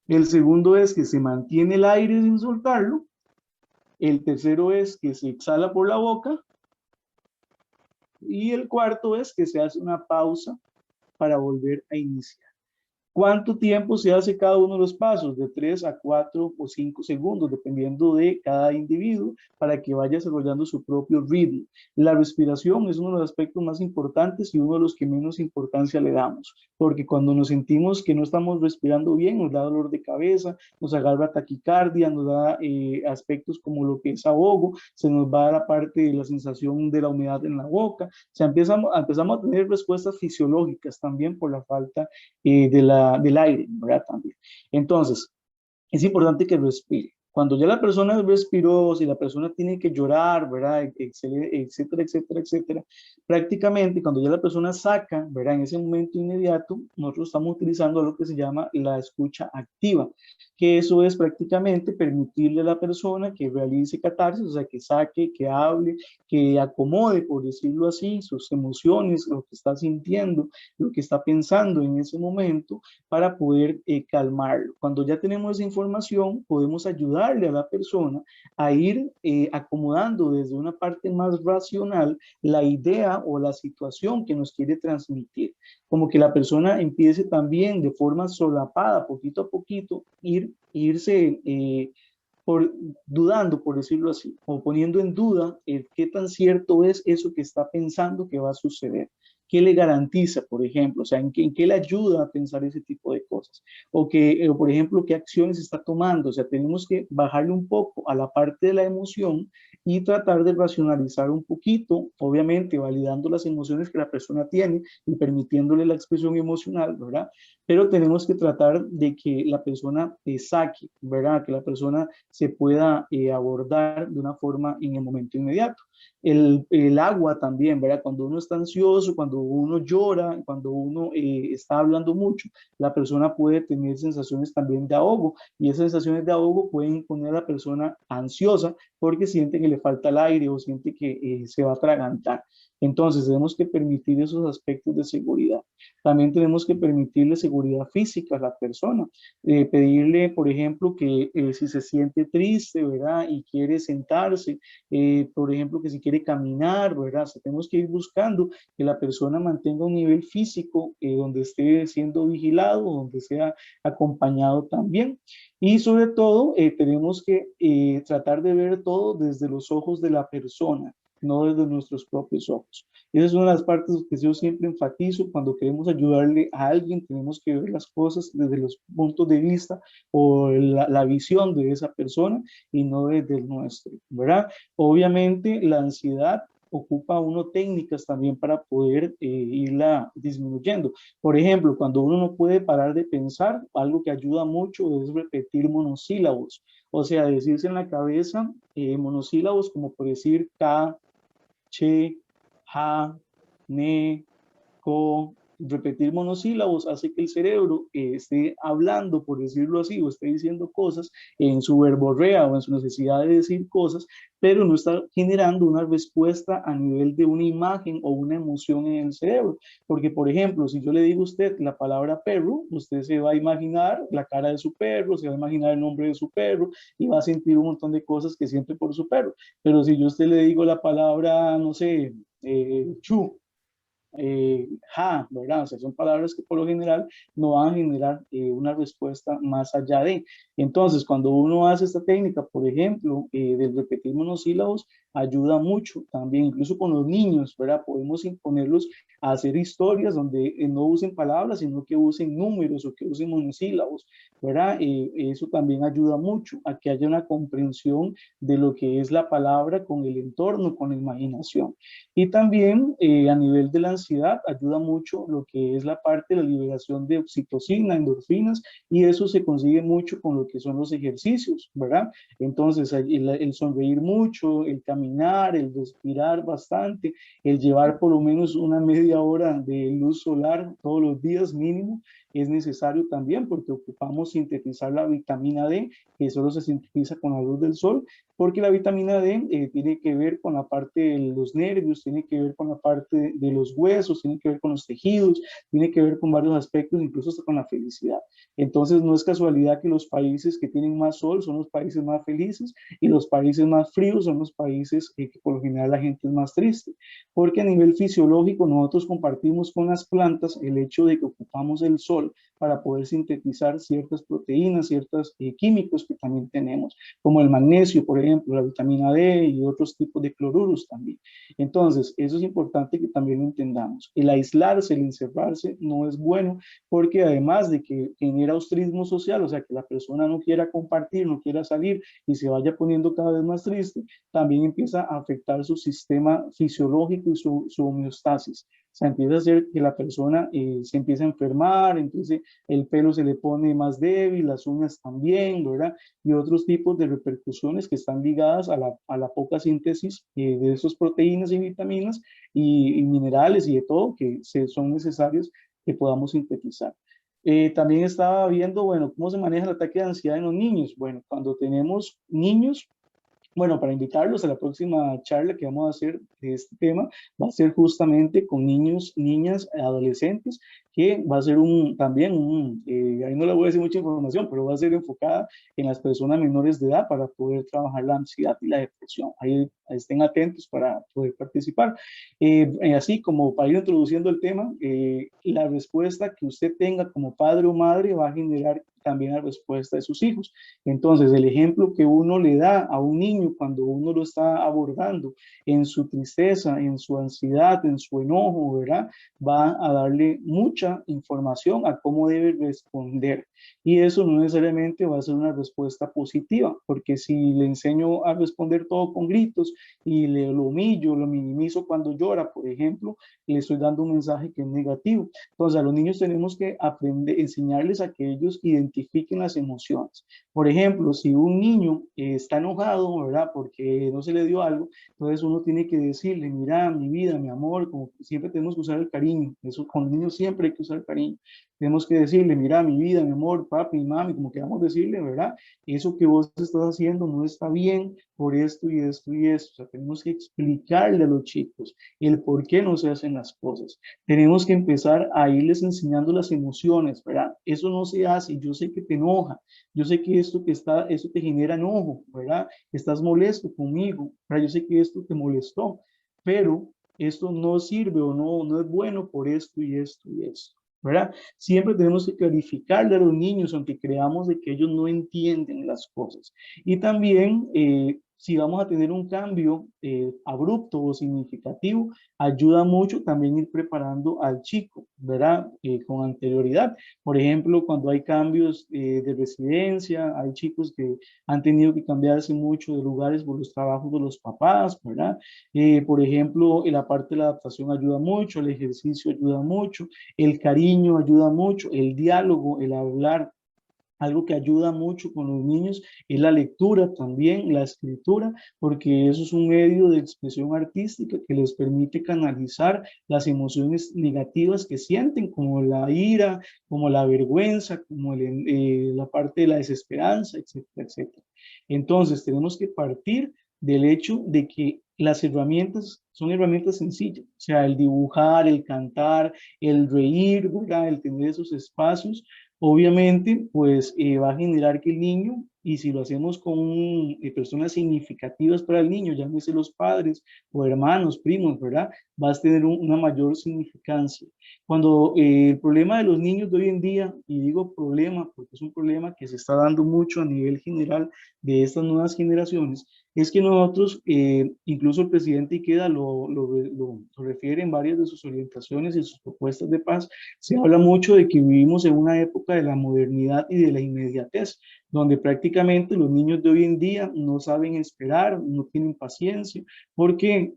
El segundo es que se mantiene el aire sin soltarlo. El tercero es que se exhala por la boca. Y el cuarto es que se hace una pausa para volver a iniciar. ¿Cuánto tiempo se hace cada uno de los pasos? De 3 a 4 o 5 segundos, dependiendo de cada individuo, para que vaya desarrollando su propio ritmo. La respiración es uno de los aspectos más importantes y uno de los que menos importancia le damos, porque cuando nos sentimos que no estamos respirando bien, nos da dolor de cabeza, nos agarra taquicardia, nos da aspectos como lo que es ahogo, se nos va a la parte de la sensación de la humedad en la boca, o sea, empezamos a tener respuestas fisiológicas también por la falta del aire, ¿verdad? También. Entonces, es importante que respire. Cuando ya la persona respiró, si la persona tiene que llorar, ¿verdad? Etcétera, etcétera, etcétera. Prácticamente cuando ya la persona saca, ¿verdad? En ese momento inmediato, nosotros estamos utilizando lo que se llama la escucha activa, que eso es prácticamente permitirle a la persona que realice catarsis, o sea, que saque, que hable, que acomode, por decirlo así, sus emociones, lo que está sintiendo, lo que está pensando en ese momento, para poder calmarlo. Cuando ya tenemos esa información, podemos ayudarle a la persona a ir acomodando desde una parte más racional la idea o la situación que nos quiere transmitir. Como que la persona empiece también de forma solapada, poquito a poquito, irse dudando, por decirlo así, o poniendo en duda qué tan cierto es eso que está pensando que va a suceder. ¿Qué le garantiza, por ejemplo? O sea, ¿en qué le ayuda a pensar ese tipo de cosas? O por ejemplo, ¿qué acciones está tomando? O sea, tenemos que bajarle un poco a la parte de la emoción y tratar de racionalizar un poquito, obviamente validando las emociones que la persona tiene y permitiéndole la expresión emocional, ¿verdad? Pero tenemos que tratar de que la persona saque, ¿verdad? Que la persona se pueda abordar de una forma en el momento inmediato. El agua también, ¿verdad? Cuando uno está ansioso, cuando uno llora, cuando uno está hablando mucho, la persona puede tener sensaciones también de ahogo, y esas sensaciones de ahogo pueden poner a la persona ansiosa porque siente que le falta el aire o siente que se va a atragantar. Entonces tenemos que permitir esos aspectos de seguridad. También tenemos que permitirle seguridad física a la persona. Pedirle, por ejemplo, que si se siente triste, ¿verdad? Y quiere sentarse, por ejemplo, que si quiere caminar, ¿verdad? O sea, tenemos que ir buscando que la persona mantenga un nivel físico donde esté siendo vigilado, donde sea acompañado también. Y sobre todo, tenemos que tratar de ver todo desde los ojos de la persona, no desde nuestros propios ojos. Esa es una de las partes que yo siempre enfatizo. Cuando queremos ayudarle a alguien, tenemos que ver las cosas desde los puntos de vista o la visión de esa persona y no desde el nuestro, ¿verdad? Obviamente la ansiedad ocupa uno técnicas también para poder irla disminuyendo. Por ejemplo, cuando uno no puede parar de pensar, algo que ayuda mucho es repetir monosílabos. O sea, decirse en la cabeza monosílabos como por decir ka, che, ja, ne, ko. Repetir monosílabos hace que el cerebro esté hablando, por decirlo así, o esté diciendo cosas en su verborrea o en su necesidad de decir cosas, pero no está generando una respuesta a nivel de una imagen o una emoción en el cerebro. Porque, por ejemplo, si yo le digo a usted la palabra perro, usted se va a imaginar la cara de su perro, se va a imaginar el nombre de su perro y va a sentir un montón de cosas que siente por su perro. Pero si yo a usted le digo la palabra, no sé, chu, ja, ¿verdad? O sea, son palabras que por lo general no van a generar una respuesta más allá de. Entonces, cuando uno hace esta técnica, por ejemplo, del repetir monosílabos, ayuda mucho también, incluso con los niños, ¿verdad? Podemos imponerlos a hacer historias donde no usen palabras, sino que usen números o que usen monosílabos, ¿verdad? Eso también ayuda mucho a que haya una comprensión de lo que es la palabra con el entorno, con la imaginación. Y también a nivel de la ansiedad ayuda mucho lo que es la parte de la liberación de oxitocina, endorfinas, y eso se consigue mucho con lo que son los ejercicios, ¿verdad? Entonces el sonreír mucho, el caminar, el respirar bastante, el llevar por lo menos una media hora de luz solar todos los días mínimo, es necesario también porque ocupamos sintetizar la vitamina D, que solo se sintetiza con la luz del sol, porque la vitamina D tiene que ver con la parte de los nervios, tiene que ver con la parte de los huesos, tiene que ver con los tejidos, tiene que ver con varios aspectos, incluso hasta con la felicidad. Entonces no es casualidad que los países que tienen más sol son los países más felices y los países más fríos son los países que por lo general la gente es más triste, porque a nivel fisiológico nosotros compartimos con las plantas el hecho de que ocupamos el sol para poder sintetizar ciertas proteínas, ciertos químicos que también tenemos, como el magnesio, por ejemplo, la vitamina D y otros tipos de cloruros también. Entonces, eso es importante que también lo entendamos. El aislarse, el encerrarse no es bueno porque además de que genera ostrismo social, o sea, que la persona no quiera compartir, no quiera salir y se vaya poniendo cada vez más triste, también empieza a afectar su sistema fisiológico y su homeostasis. O sea, empieza a hacer que la persona se empiece a enfermar, entonces el pelo se le pone más débil, las uñas también, ¿verdad? Y otros tipos de repercusiones que están ligadas a la poca síntesis de esas proteínas y vitaminas y minerales y de todo que son necesarios que podamos sintetizar. También estaba viendo, bueno, cómo se maneja el ataque de ansiedad en los niños. Bueno, cuando tenemos niños, bueno, para invitarlos a la próxima charla que vamos a hacer de este tema, va a ser justamente con niños, niñas, adolescentes, que va a ser también ahí no le voy a decir mucha información, pero va a ser enfocada en las personas menores de edad para poder trabajar la ansiedad y la depresión. Ahí estén atentos para poder participar. Así como para ir introduciendo el tema, la respuesta que usted tenga como padre o madre va a generar también la respuesta de sus hijos. Entonces, el ejemplo que uno le da a un niño cuando uno lo está abordando en su tristeza, en su ansiedad, en su enojo, ¿verdad? Va a darle mucha mucha información a cómo debe responder. Y eso no necesariamente va a ser una respuesta positiva, porque si le enseño a responder todo con gritos y lo humillo, lo minimizo cuando llora, por ejemplo, le estoy dando un mensaje que es negativo. Entonces, a los niños tenemos que aprender, enseñarles a que ellos identifiquen las emociones. Por ejemplo, si un niño está enojado, ¿verdad? Porque no se le dio algo, entonces uno tiene que decirle, mira, mi vida, mi amor, como siempre tenemos que usar el cariño. Eso con los niños siempre hay que usar el cariño. Tenemos que decirle, mira, mi vida, mi amor, papi, mami, como queramos decirle, ¿verdad? Eso que vos estás haciendo no está bien por esto y esto y esto. O sea, tenemos que explicarle a los chicos el por qué no se hacen las cosas. Tenemos que empezar a irles enseñando las emociones, ¿verdad? Eso no se hace, yo sé que te enoja, yo sé que esto te genera enojo, ¿verdad? Estás molesto conmigo, ¿verdad? Yo sé que esto te molestó, pero esto no sirve o no es bueno por esto y esto y esto, ¿verdad? Siempre tenemos que clarificarle a los niños, aunque creamos de que ellos no entienden las cosas. Y también, si vamos a tener un cambio abrupto o significativo, ayuda mucho también ir preparando al chico, ¿verdad? Con anterioridad. Por ejemplo, cuando hay cambios de residencia, hay chicos que han tenido que cambiarse mucho de lugares por los trabajos de los papás, ¿verdad? Por ejemplo, en la parte de la adaptación ayuda mucho, el ejercicio ayuda mucho, el cariño ayuda mucho, el diálogo, el hablar. Algo que ayuda mucho con los niños es la lectura también, la escritura, porque eso es un medio de expresión artística que les permite canalizar las emociones negativas que sienten, como la ira, como la vergüenza, como la parte de la desesperanza, etcétera, etcétera. Entonces, tenemos que partir del hecho de que las herramientas son herramientas sencillas, o sea, el dibujar, el cantar, el reír, ¿verdad? El tener esos espacios. Obviamente, pues va a generar que el niño, y si lo hacemos con personas significativas para el niño, llámese los padres o hermanos, primos, ¿verdad? Va a tener una mayor significancia. Cuando el problema de los niños de hoy en día, y digo problema porque es un problema que se está dando mucho a nivel general de estas nuevas generaciones, es que nosotros, incluso el presidente Ikeda lo refiere en varias de sus orientaciones y sus propuestas de paz, se habla mucho de que vivimos en una época de la modernidad y de la inmediatez, donde prácticamente los niños de hoy en día no saben esperar, no tienen paciencia, porque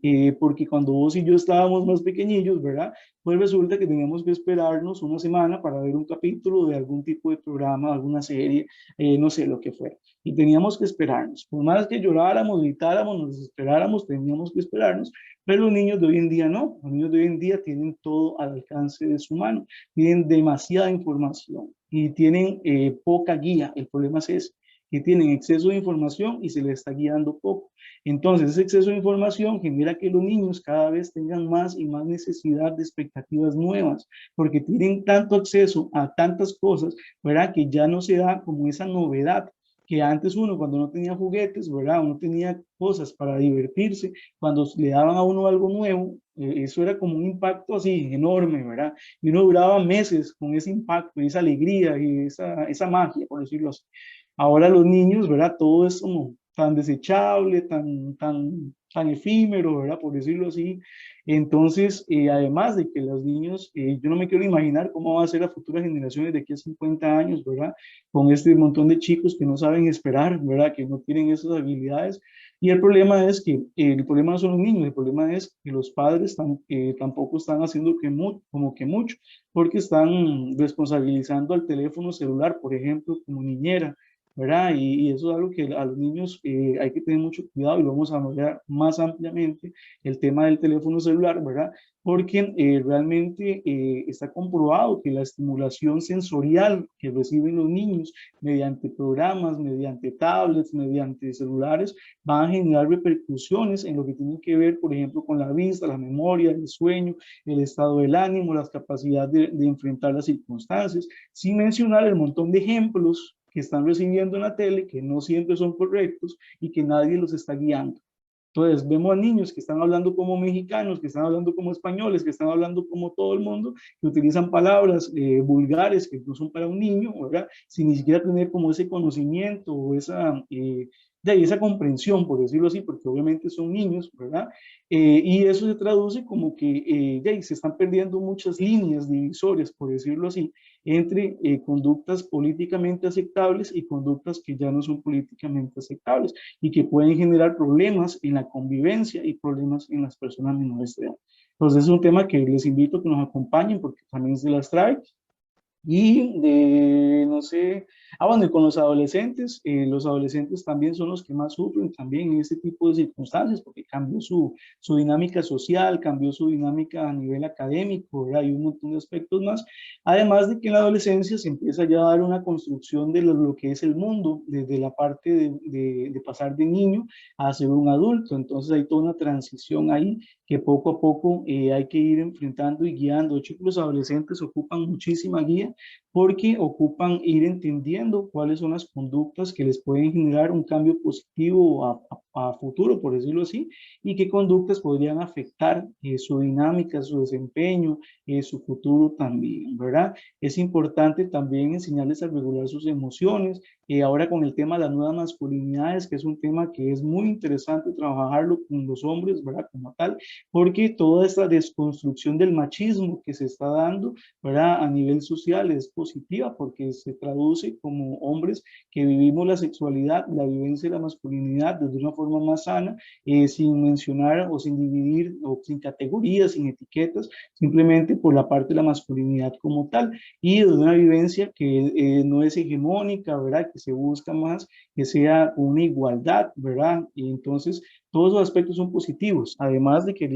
cuando vos y yo estábamos más pequeñillos, ¿verdad? Pues resulta que teníamos que esperarnos una semana para ver un capítulo de algún tipo de programa, alguna serie, no sé, lo que fuera. Y teníamos que esperarnos. Por más que lloráramos, gritáramos, nos desesperáramos, teníamos que esperarnos. Pero los niños de hoy en día no. Los niños de hoy en día tienen todo al alcance de su mano. Tienen demasiada información y tienen poca guía. El problema es ese, que tienen exceso de información y se les está guiando poco. Entonces, ese exceso de información genera que los niños cada vez tengan más y más necesidad de expectativas nuevas, porque tienen tanto acceso a tantas cosas, ¿verdad? Que ya no se da como esa novedad que antes uno cuando no tenía juguetes, ¿verdad? Uno tenía cosas para divertirse, cuando le daban a uno algo nuevo, eso era como un impacto así enorme, ¿verdad? Y uno duraba meses con ese impacto, esa alegría y esa magia, por decirlo así. Ahora los niños, ¿verdad? Todo es como tan desechable, tan efímero, ¿verdad? Por decirlo así. Entonces, además de que los niños, yo no me quiero imaginar cómo va a ser las futuras generaciones de aquí a 50 años, ¿verdad? Con este montón de chicos que no saben esperar, ¿verdad? Que no tienen esas habilidades. Y el problema es que, el problema no son los niños, el problema es que los padres tampoco están haciendo como que mucho, porque están responsabilizando al teléfono celular, por ejemplo, como niñera, ¿verdad? Y eso es algo que a los niños hay que tener mucho cuidado y lo vamos a hablar más ampliamente, el tema del teléfono celular, ¿verdad? Porque realmente está comprobado que la estimulación sensorial que reciben los niños mediante programas, mediante tablets, mediante celulares, van a generar repercusiones en lo que tiene que ver, por ejemplo, con la vista, la memoria, el sueño, el estado del ánimo, las capacidades de enfrentar las circunstancias, sin mencionar el montón de ejemplos que están recibiendo en la tele, que no siempre son correctos y que nadie los está guiando. Entonces vemos a niños que están hablando como mexicanos, que están hablando como españoles, que están hablando como todo el mundo, que utilizan palabras vulgares que no son para un niño, ¿verdad? Sin ni siquiera tener como ese conocimiento o esa comprensión, por decirlo así, porque obviamente son niños, ¿verdad? Y eso se traduce como que se están perdiendo muchas líneas divisorias, por decirlo así, entre conductas políticamente aceptables y conductas que ya no son políticamente aceptables y que pueden generar problemas en la convivencia y problemas en las personas menores de edad. Entonces es un tema que les invito a que nos acompañen porque también se las trae. Y no sé, bueno, y con los adolescentes también son los que más sufren también en este tipo de circunstancias, porque cambió su dinámica social, cambió su dinámica a nivel académico, ¿verdad? Hay un montón de aspectos más, además de que en la adolescencia se empieza ya a dar una construcción de lo que es el mundo, desde la parte de pasar de niño a ser un adulto, entonces hay toda una transición ahí que poco a poco hay que ir enfrentando y guiando. De hecho, los adolescentes ocupan muchísima guía porque ocupan ir entendiendo cuáles son las conductas que les pueden generar un cambio positivo a futuro, por decirlo así, y qué conductas podrían afectar su dinámica, su desempeño, su futuro también, ¿verdad? Es importante también enseñarles a regular sus emociones. Ahora con el tema de las nuevas masculinidades, que es un tema que es muy interesante trabajarlo con los hombres, ¿verdad? Como tal, porque toda esta desconstrucción del machismo que se está dando, ¿verdad? A nivel social es positiva porque se traduce como hombres que vivimos la sexualidad, la vivencia de la masculinidad desde una forma más sana, sin mencionar o sin dividir o sin categorías, sin etiquetas, simplemente por la parte de la masculinidad como tal y desde una vivencia que no es hegemónica, ¿verdad? Que se busca más que sea una igualdad, ¿verdad? Y entonces todos los aspectos son positivos, además de que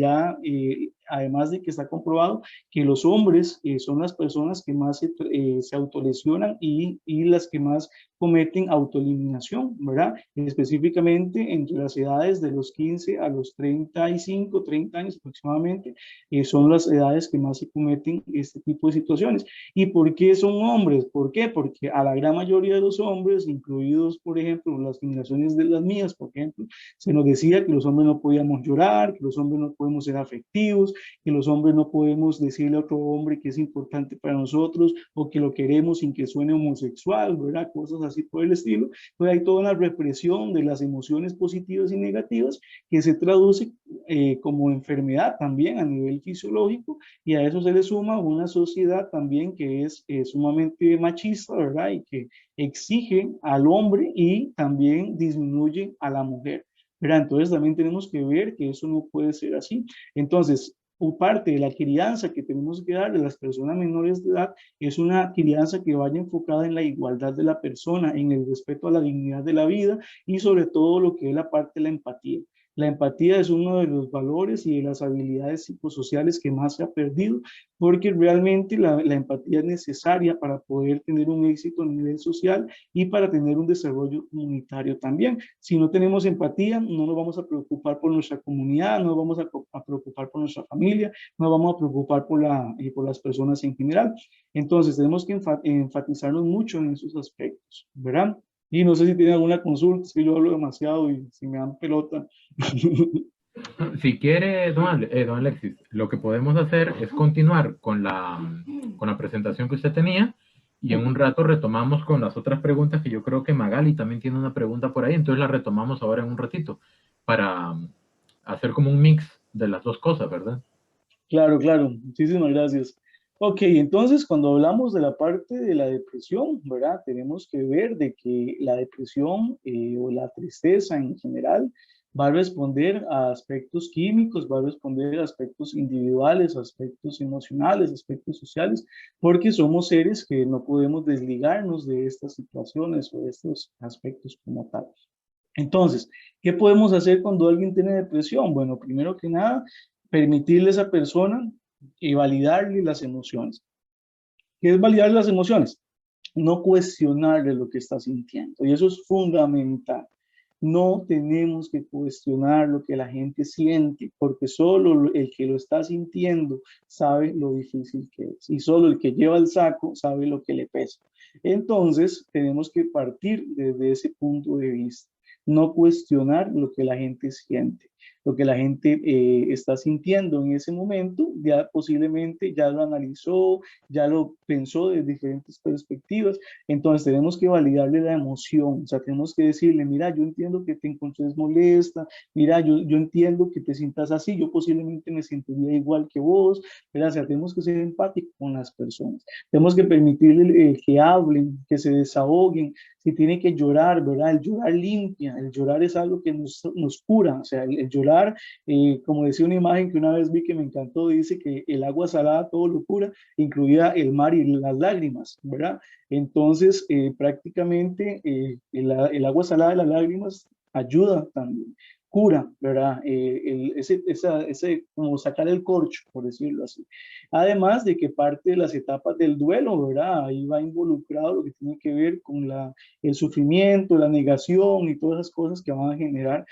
además de que está comprobado que los hombres son las personas que más se autolesionan y las que más cometen autoeliminación, ¿verdad? Específicamente entre las edades de los 15 a los 35, 30 años aproximadamente, son las edades que más se cometen este tipo de situaciones. ¿Y por qué son hombres? ¿Por qué? Porque a la gran mayoría de los hombres, incluidos, por ejemplo, las generaciones de las mías, por ejemplo, se nos decía que los hombres no podíamos llorar, que los hombres no podemos ser afectivos, que los hombres no podemos decirle a otro hombre que es importante para nosotros o que lo queremos sin que suene homosexual, ¿verdad? Cosas así por el estilo. Pues hay toda una represión de las emociones positivas y negativas que se traduce como enfermedad también a nivel fisiológico y a eso se le suma una sociedad también que es sumamente machista, ¿verdad? Y que exige al hombre y también disminuye a la mujer, ¿verdad? Entonces también tenemos que ver que eso no puede ser así. Entonces, parte de la crianza que tenemos que dar a las personas menores de edad es una crianza que vaya enfocada en la igualdad de la persona, en el respeto a la dignidad de la vida y sobre todo lo que es la parte de la empatía. La empatía es uno de los valores y de las habilidades psicosociales que más se ha perdido, porque realmente la empatía es necesaria para poder tener un éxito a nivel social y para tener un desarrollo comunitario también. Si no tenemos empatía, no nos vamos a preocupar por nuestra comunidad, no nos vamos a preocupar por nuestra familia, no nos vamos a preocupar por las personas en general. Entonces, tenemos que enfatizarnos mucho en esos aspectos, ¿verdad? Y no sé si tienen alguna consulta, si yo hablo demasiado y si me dan pelota. Si quiere, don Alexis, lo que podemos hacer es continuar con la presentación que usted tenía y en un rato retomamos con las otras preguntas que yo creo que Magali también tiene una pregunta por ahí, entonces la retomamos ahora en un ratito para hacer como un mix de las dos cosas, ¿verdad? Claro, claro, muchísimas gracias. Ok, entonces cuando hablamos de la parte de la depresión, ¿verdad? Tenemos que ver de que la depresión o la tristeza en general va a responder a aspectos químicos, va a responder a aspectos individuales, aspectos emocionales, aspectos sociales, porque somos seres que no podemos desligarnos de estas situaciones o de estos aspectos como tal. Entonces, ¿qué podemos hacer cuando alguien tiene depresión? Bueno, primero que nada, permitirle a esa persona y validarle las emociones. ¿Qué es validar las emociones? No cuestionarle lo que está sintiendo. Y eso es fundamental. No tenemos que cuestionar lo que la gente siente, porque solo el que lo está sintiendo sabe lo difícil que es. Y solo el que lleva el saco sabe lo que le pesa. Entonces, tenemos que partir desde ese punto de vista. No cuestionar lo que la gente siente. Lo que la gente está sintiendo en ese momento, ya posiblemente ya lo analizó, ya lo pensó de diferentes perspectivas. Entonces tenemos que validarle la emoción, o sea, tenemos que decirle, mira, yo entiendo que te encontres molesta, mira, yo entiendo que te sientas así, yo posiblemente me sentiría igual que vos, ¿verdad? O sea, tenemos que ser empáticos con las personas, tenemos que permitirle que hablen, que se desahoguen, si tiene que llorar, ¿verdad? El llorar limpia, el llorar es algo que nos cura, o sea, el llorar, como decía una imagen que una vez vi que me encantó, dice que el agua salada todo lo cura, incluida el mar y las lágrimas, ¿verdad? Entonces, prácticamente el agua salada de las lágrimas ayuda también, cura, ¿verdad? Ese, como sacar el corcho, por decirlo así. Además de que parte de las etapas del duelo, ¿verdad? Ahí va involucrado lo que tiene que ver con el sufrimiento, la negación y todas esas cosas que van a generar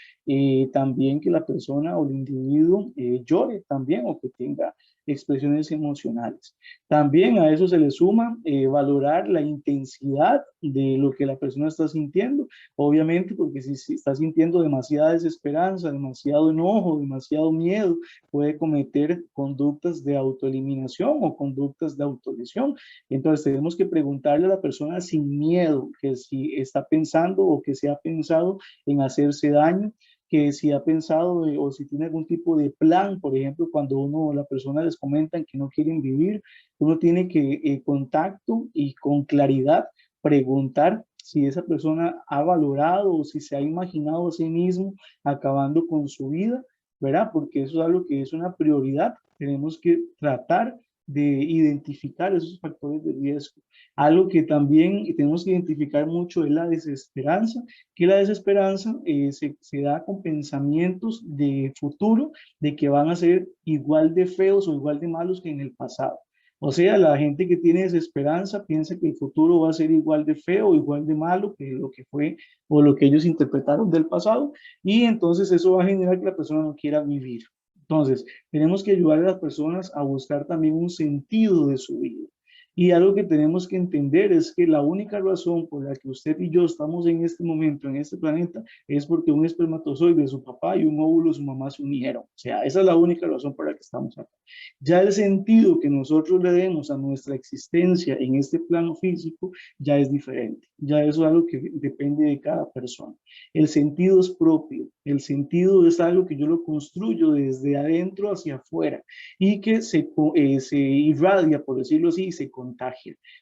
también que la persona o el individuo llore también o que tenga expresiones emocionales. También a eso se le suma valorar la intensidad de lo que la persona está sintiendo, obviamente porque si está sintiendo demasiada desesperanza, demasiado enojo, demasiado miedo, puede cometer conductas de autoeliminación o conductas de autolesión. Entonces tenemos que preguntarle a la persona sin miedo que si está pensando o que se ha pensado en hacerse daño, que si ha pensado o si tiene algún tipo de plan, por ejemplo, cuando la persona les comentan que no quieren vivir, uno tiene que contacto y con claridad preguntar si esa persona ha valorado o si se ha imaginado a sí mismo acabando con su vida, ¿verdad? Porque eso es algo que es una prioridad. Tenemos que tratar de identificar esos factores de riesgo. Algo que también tenemos que identificar mucho es la desesperanza, que la desesperanza se da con pensamientos de futuro, de que van a ser igual de feos o igual de malos que en el pasado. O sea, la gente que tiene desesperanza piensa que el futuro va a ser igual de feo, igual de malo que lo que fue o lo que ellos interpretaron del pasado, y entonces eso va a generar que la persona no quiera vivir. Entonces, tenemos que ayudar a las personas a buscar también un sentido de su vida. Y algo que tenemos que entender es que la única razón por la que usted y yo estamos en este momento, en este planeta, es porque un espermatozoide de su papá y un óvulo de su mamá se unieron. O sea, esa es la única razón por la que estamos acá. Ya el sentido que nosotros le demos a nuestra existencia en este plano físico ya es diferente. Ya eso es algo que depende de cada persona. El sentido es propio. El sentido es algo que yo lo construyo desde adentro hacia afuera y que se irradia, por decirlo así, y se contagia.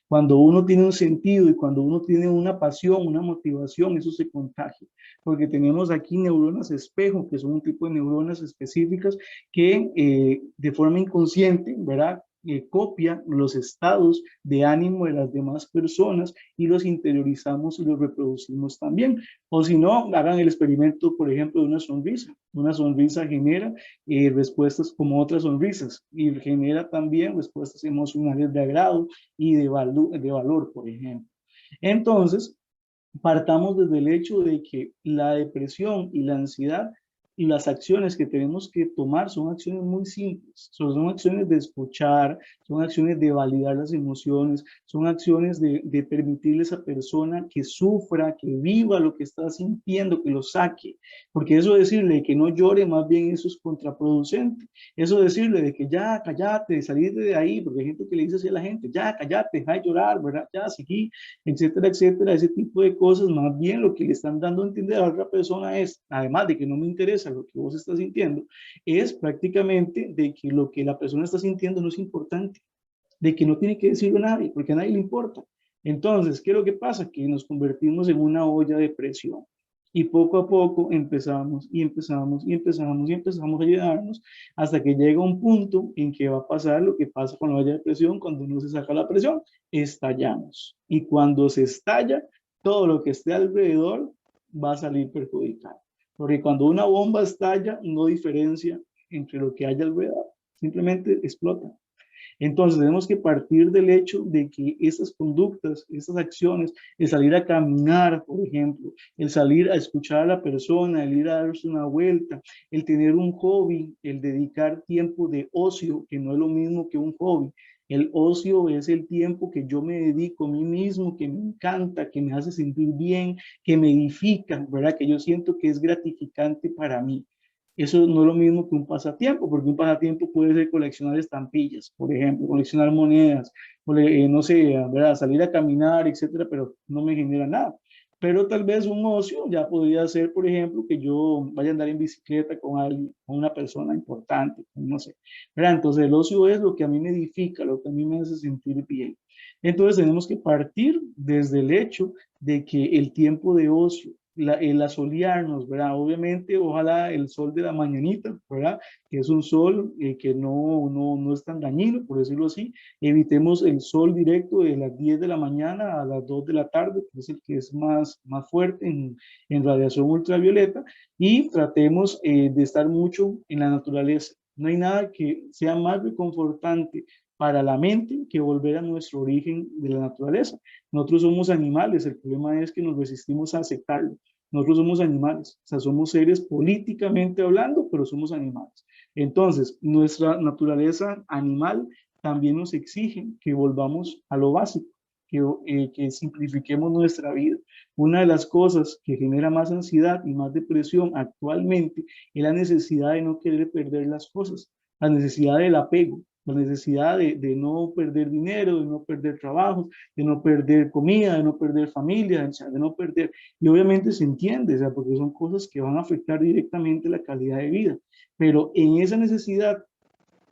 Cuando uno tiene un sentido y cuando uno tiene una pasión, una motivación, eso se contagia. Porque tenemos aquí neuronas espejo, que son un tipo de neuronas específicas que de forma inconsciente, ¿verdad? Copia los estados de ánimo de las demás personas y los interiorizamos y los reproducimos también. O si no, hagan el experimento, por ejemplo, de una sonrisa. Una sonrisa genera respuestas como otras sonrisas y genera también respuestas emocionales de agrado y de valor, por ejemplo. Entonces, partamos desde el hecho de que la depresión y la ansiedad y las acciones que tenemos que tomar son acciones muy simples, son acciones de escuchar, son acciones de validar las emociones, son acciones de permitirle a esa persona que sufra, que viva lo que está sintiendo, que lo saque, porque eso decirle que no llore, más bien eso es contraproducente, eso decirle de que ya, cállate, salite de ahí, porque hay gente que le dice así a la gente, ya, cállate, deja de llorar, ¿verdad? Ya, seguí, etcétera, etcétera, ese tipo de cosas, más bien lo que le están dando a entender a la otra persona es, además de que no me interesa lo que vos estás sintiendo, es prácticamente de que lo que la persona está sintiendo no es importante, de que no tiene que decirlo a nadie, porque a nadie le importa. Entonces, ¿qué es lo que pasa? Que nos convertimos en una olla de presión. Y poco a poco empezamos y empezamos y empezamos y empezamos a llenarnos hasta que llega un punto en que va a pasar lo que pasa con la olla de presión cuando no se saca la presión, estallamos. Y cuando se estalla, todo lo que esté alrededor va a salir perjudicado. Porque cuando una bomba estalla, no diferencia entre lo que haya alrededor, simplemente explota. Entonces tenemos que partir del hecho de que estas conductas, estas acciones, el salir a caminar, por ejemplo, el salir a escuchar a la persona, el ir a darse una vuelta, el tener un hobby, el dedicar tiempo de ocio, que no es lo mismo que un hobby. El ocio es el tiempo que yo me dedico a mí mismo, que me encanta, que me hace sentir bien, que me edifica, ¿verdad? Que yo siento que es gratificante para mí. Eso no es lo mismo que un pasatiempo, porque un pasatiempo puede ser coleccionar estampillas, por ejemplo, coleccionar monedas, no sé, ¿verdad? Salir a caminar, etcétera, pero no me genera nada. Pero tal vez un ocio ya podría ser, por ejemplo, que yo vaya a andar en bicicleta con alguien, con una persona importante, no sé, ¿verdad? Entonces el ocio es lo que a mí me edifica, lo que a mí me hace sentir bien. Entonces tenemos que partir desde el hecho de que el tiempo de ocio, el asolearnos, ¿verdad? Obviamente, ojalá el sol de la mañanita, ¿verdad? Que es un sol que no es tan dañino, por decirlo así. Evitemos el sol directo de las 10 de la mañana a las 2 de la tarde, que es el que es más fuerte en radiación ultravioleta, y tratemos de estar mucho en la naturaleza. No hay nada que sea más reconfortante para la mente que volver a nuestro origen de la naturaleza. Nosotros somos animales, el problema es que nos resistimos a aceptarlo. Nosotros somos animales, o sea, somos seres políticamente hablando, pero somos animales. Entonces, nuestra naturaleza animal también nos exige que volvamos a lo básico, que simplifiquemos nuestra vida. Una de las cosas que genera más ansiedad y más depresión actualmente es la necesidad de no querer perder las cosas, la necesidad del apego, la necesidad de no perder dinero, de no perder trabajo, de no perder comida, de no perder familia, o sea, de no perder. Y obviamente se entiende, o sea, porque son cosas que van a afectar directamente la calidad de vida. Pero en esa necesidad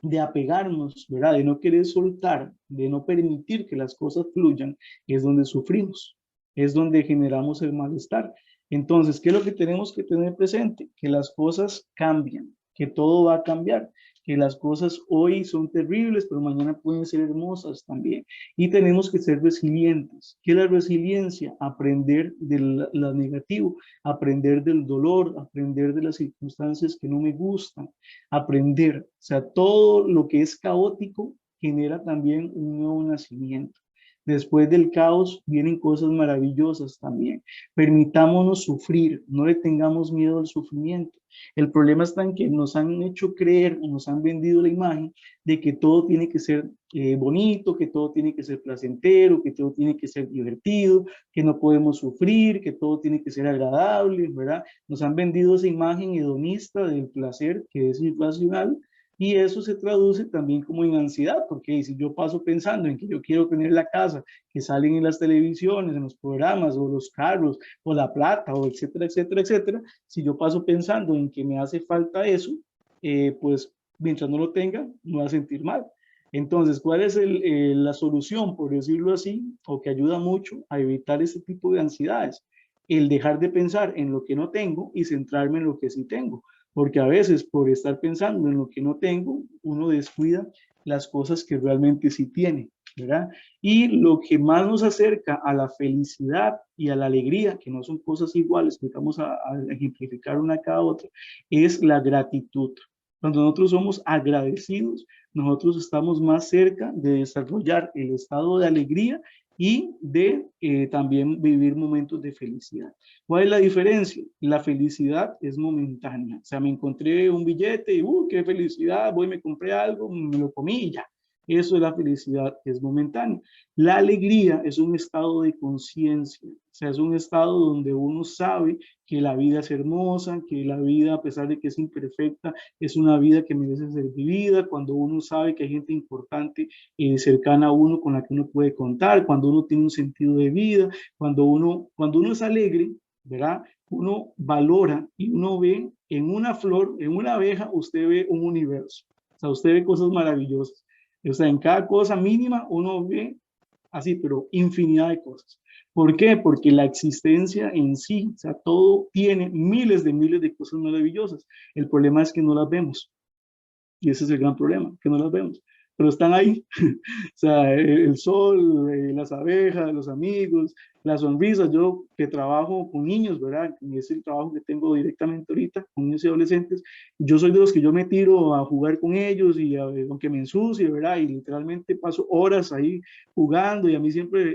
de apegarnos, ¿verdad? De no querer soltar, de no permitir que las cosas fluyan, es donde sufrimos, es donde generamos el malestar. Entonces, ¿qué es lo que tenemos que tener presente? Que las cosas cambian, que todo va a cambiar, que las cosas hoy son terribles, pero mañana pueden ser hermosas también. Y tenemos que ser resilientes. ¿Qué es la resiliencia? Aprender de lo negativo, aprender del dolor, aprender de las circunstancias que no me gustan, aprender. O sea, todo lo que es caótico genera también un nuevo nacimiento. Después del caos vienen cosas maravillosas también. Permitámonos sufrir, no le tengamos miedo al sufrimiento. El problema está en que nos han hecho creer, nos han vendido la imagen de que todo tiene que ser bonito, que todo tiene que ser placentero, que todo tiene que ser divertido, que no podemos sufrir, que todo tiene que ser agradable, ¿verdad? Nos han vendido esa imagen hedonista del placer que es irracional. Y eso se traduce también como en ansiedad, porque si yo paso pensando en que yo quiero tener la casa que salen en las televisiones, en los programas, o los carros, o la plata, o etcétera, etcétera, etcétera, si yo paso pensando en que me hace falta eso, pues mientras no lo tenga, me voy a sentir mal. Entonces, ¿cuál es la solución, por decirlo así, o que ayuda mucho a evitar ese tipo de ansiedades? El dejar de pensar en lo que no tengo y centrarme en lo que sí tengo. Porque a veces por estar pensando en lo que no tengo, uno descuida las cosas que realmente sí tiene, ¿verdad? Y lo que más nos acerca a la felicidad y a la alegría, que no son cosas iguales, que vamos a ejemplificar una cada otra, es la gratitud. Cuando nosotros somos agradecidos, nosotros estamos más cerca de desarrollar el estado de alegría y de también vivir momentos de felicidad. ¿Cuál es la diferencia? La felicidad es momentánea. O sea, me encontré un billete y qué felicidad, voy, me compré algo, me lo comí y ya. Eso es la felicidad, es momentánea. La alegría es un estado de conciencia, o sea, es un estado donde uno sabe que la vida es hermosa, que la vida, a pesar de que es imperfecta, es una vida que merece ser vivida, cuando uno sabe que hay gente importante cercana a uno con la que uno puede contar, cuando uno tiene un sentido de vida, cuando uno es alegre, ¿verdad? Uno valora y uno ve en una flor, en una abeja, usted ve un universo, o sea, usted ve cosas maravillosas. O sea, en cada cosa mínima uno ve así, pero infinidad de cosas. ¿Por qué? Porque la existencia en sí, o sea, todo tiene miles de cosas maravillosas. El problema es que no las vemos. Y ese es el gran problema, que no las vemos. Pero están ahí. O sea, el sol, las abejas, los amigos, las sonrisas. Yo que trabajo con niños, ¿verdad? Y es el trabajo que tengo directamente ahorita con niños y adolescentes. Yo soy de los que yo me tiro a jugar con ellos y aunque me ensucie, ¿verdad? Y literalmente paso horas ahí jugando y a mí siempre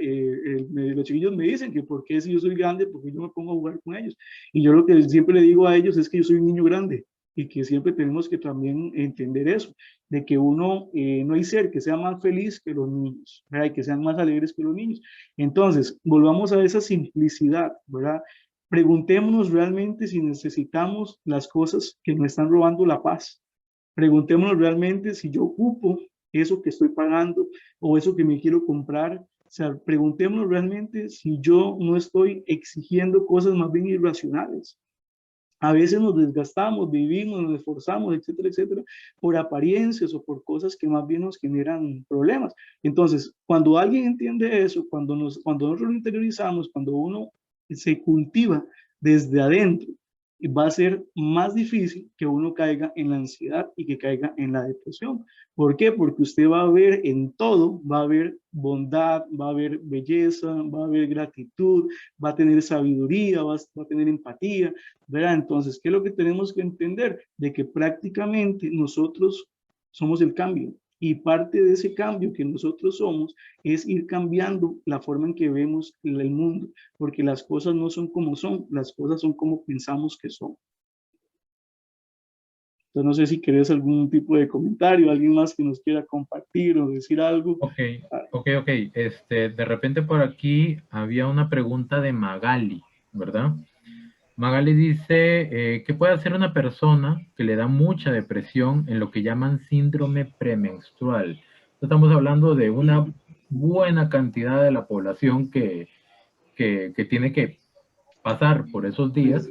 los chiquillos me dicen que por qué si yo soy grande, porque yo me pongo a jugar con ellos. Y yo lo que siempre le digo a ellos es que yo soy un niño grande y que siempre tenemos que también entender eso, de que no hay ser que sea más feliz que los niños, ¿verdad? Y que sean más alegres que los niños. Entonces, volvamos a esa simplicidad, ¿verdad? Preguntémonos realmente si necesitamos las cosas que nos están robando la paz. Preguntémonos realmente si yo ocupo eso que estoy pagando o eso que me quiero comprar. O sea, preguntémonos realmente si yo no estoy exigiendo cosas más bien irracionales. A veces nos desgastamos, vivimos, nos esforzamos, etcétera, etcétera, por apariencias o por cosas que más bien nos generan problemas. Entonces, cuando alguien entiende eso, cuando nosotros lo interiorizamos, cuando uno se cultiva desde adentro, va a ser más difícil que uno caiga en la ansiedad y que caiga en la depresión. ¿Por qué? Porque usted va a ver en todo, va a haber bondad, va a haber belleza, va a haber gratitud, va a tener sabiduría, va a tener empatía, ¿verdad? Entonces, ¿qué es lo que tenemos que entender? De que prácticamente nosotros somos el cambio. Y parte de ese cambio que nosotros somos es ir cambiando la forma en que vemos el mundo, porque las cosas no son como son, las cosas son como pensamos que son. Entonces, no sé si querés algún tipo de comentario, alguien más que nos quiera compartir o decir algo. Ok. De repente por aquí había una pregunta de Magali, ¿verdad? Magali dice, ¿qué puede hacer una persona que le da mucha depresión en lo que llaman síndrome premenstrual? Estamos hablando de una buena cantidad de la población que tiene que pasar por esos días.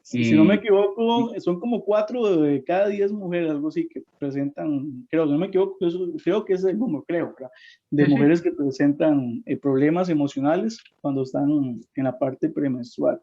Si no me equivoco, son como 4 de cada 10 mujeres, algo así, que presentan, creo, si no me equivoco, creo que es el número, creo, ¿verdad? De mujeres que presentan problemas emocionales cuando están en la parte premenstrual.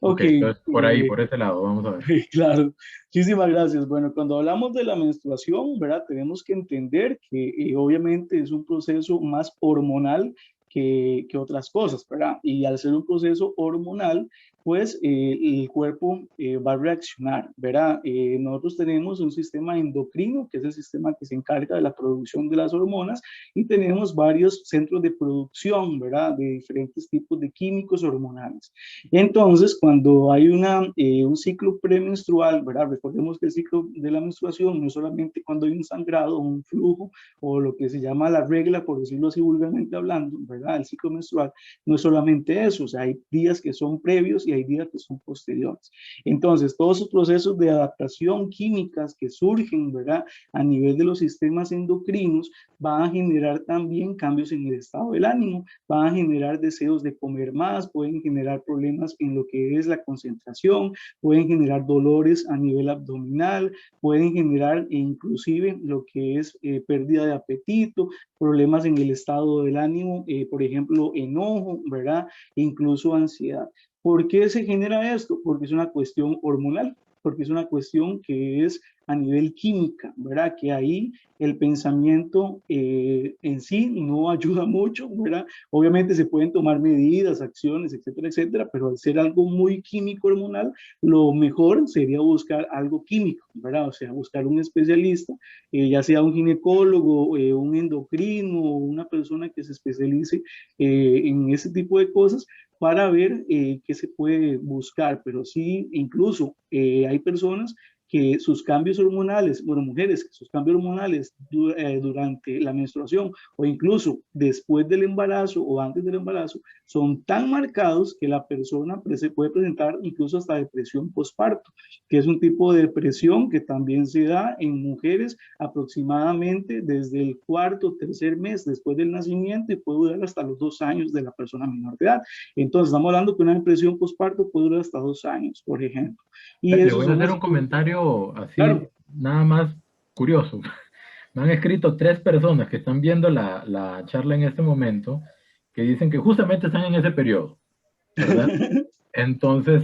Ok, entonces por ahí, por ese lado, vamos a ver. Claro, muchísimas gracias. Bueno, cuando hablamos de la menstruación, ¿verdad? Tenemos que entender que obviamente es un proceso más hormonal que otras cosas, ¿verdad? Y al ser un proceso hormonal, pues el cuerpo va a reaccionar, ¿verdad? Nosotros tenemos un sistema endocrino, que es el sistema que se encarga de la producción de las hormonas, y tenemos varios centros de producción, ¿verdad? De diferentes tipos de químicos hormonales. Entonces, cuando hay un ciclo premenstrual, ¿verdad? Recordemos que el ciclo de la menstruación no es solamente cuando hay un sangrado, un flujo, o lo que se llama la regla, por decirlo así vulgarmente hablando, ¿verdad? El ciclo menstrual no es solamente eso, o sea, hay días que son previos y hay días que son posteriores. Entonces, todos esos procesos de adaptación químicas que surgen, ¿verdad? A nivel de los sistemas endocrinos, van a generar también cambios en el estado del ánimo, van a generar deseos de comer más, pueden generar problemas en lo que es la concentración, pueden generar dolores a nivel abdominal, pueden generar inclusive lo que es pérdida de apetito, problemas en el estado del ánimo, por ejemplo, enojo, ¿verdad? E incluso ansiedad. ¿Por qué se genera esto? Porque es una cuestión hormonal, porque es una cuestión que es a nivel química, ¿verdad? Que ahí el pensamiento en sí no ayuda mucho, ¿verdad? Obviamente se pueden tomar medidas, acciones, etcétera, etcétera, pero al ser algo muy químico hormonal, lo mejor sería buscar algo químico, ¿verdad? O sea, buscar un especialista, ya sea un ginecólogo, un endocrino, una persona que se especialice en ese tipo de cosas para ver qué se puede buscar, pero sí, incluso hay personas que sus cambios hormonales, bueno, mujeres, que sus cambios hormonales durante la menstruación o incluso después del embarazo o antes del embarazo son tan marcados que la persona se puede presentar incluso hasta depresión postparto, que es un tipo de depresión que también se da en mujeres aproximadamente desde el cuarto o tercer mes después del nacimiento y puede durar hasta los 2 años de la persona menor de edad. Entonces, estamos hablando que una depresión postparto puede durar hasta 2 años, por ejemplo. Y Le eso voy a hacer un comentario así, claro, nada más curioso. Me han escrito 3 personas que están viendo la charla en este momento que dicen que justamente están en ese periodo, ¿verdad? Entonces,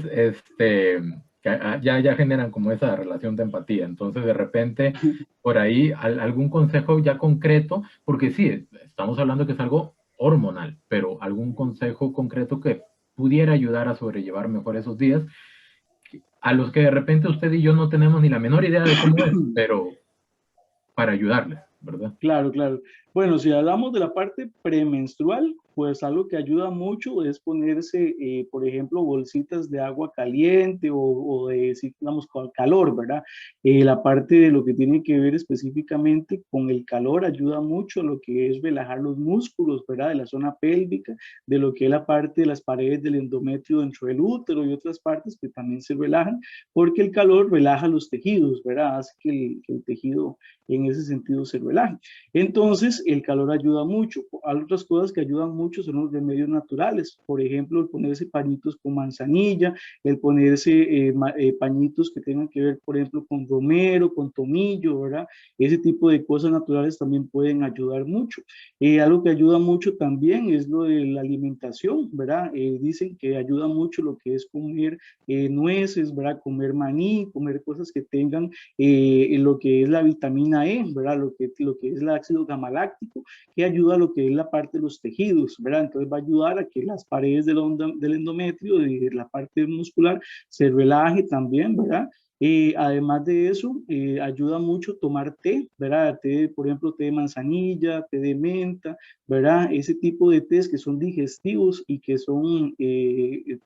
ya generan como esa relación de empatía. Entonces, de repente, por ahí, algún consejo ya concreto, porque sí, estamos hablando que es algo hormonal, pero algún consejo concreto que pudiera ayudar a sobrellevar mejor esos días, a los que de repente usted y yo no tenemos ni la menor idea de cómo es, pero para ayudarles, ¿verdad? Claro, claro. Bueno, si hablamos de la parte premenstrual, pues algo que ayuda mucho es ponerse, por ejemplo, bolsitas de agua caliente o de, si digamos, con calor, ¿verdad? La parte de lo que tiene que ver específicamente con el calor ayuda mucho a lo que es relajar los músculos, ¿verdad? De la zona pélvica, de lo que es la parte de las paredes del endometrio dentro del útero y otras partes que también se relajan, porque el calor relaja los tejidos, ¿verdad? Hace que el tejido en ese sentido se relaje. Entonces, el calor ayuda mucho. Otras cosas que ayudan mucho son los remedios naturales. Por ejemplo, el ponerse pañitos con manzanilla, el ponerse pañitos que tengan que ver, por ejemplo, con romero, con tomillo, ¿verdad? Ese tipo de cosas naturales también pueden ayudar mucho. Algo que ayuda mucho también es lo de la alimentación, ¿verdad? Dicen que ayuda mucho lo que es comer nueces, ¿verdad? Comer maní, comer cosas que tengan lo que es la vitamina E, ¿verdad? Lo que es el ácido gamaláctico, que ayuda a lo que es la parte de los tejidos, ¿verdad? Entonces va a ayudar a que las paredes del endometrio, de la parte muscular, se relaje también, ¿verdad? Además de eso, ayuda mucho tomar té, ¿verdad? Té, por ejemplo, té de manzanilla, té de menta, ¿verdad? Ese tipo de tés que son digestivos y que son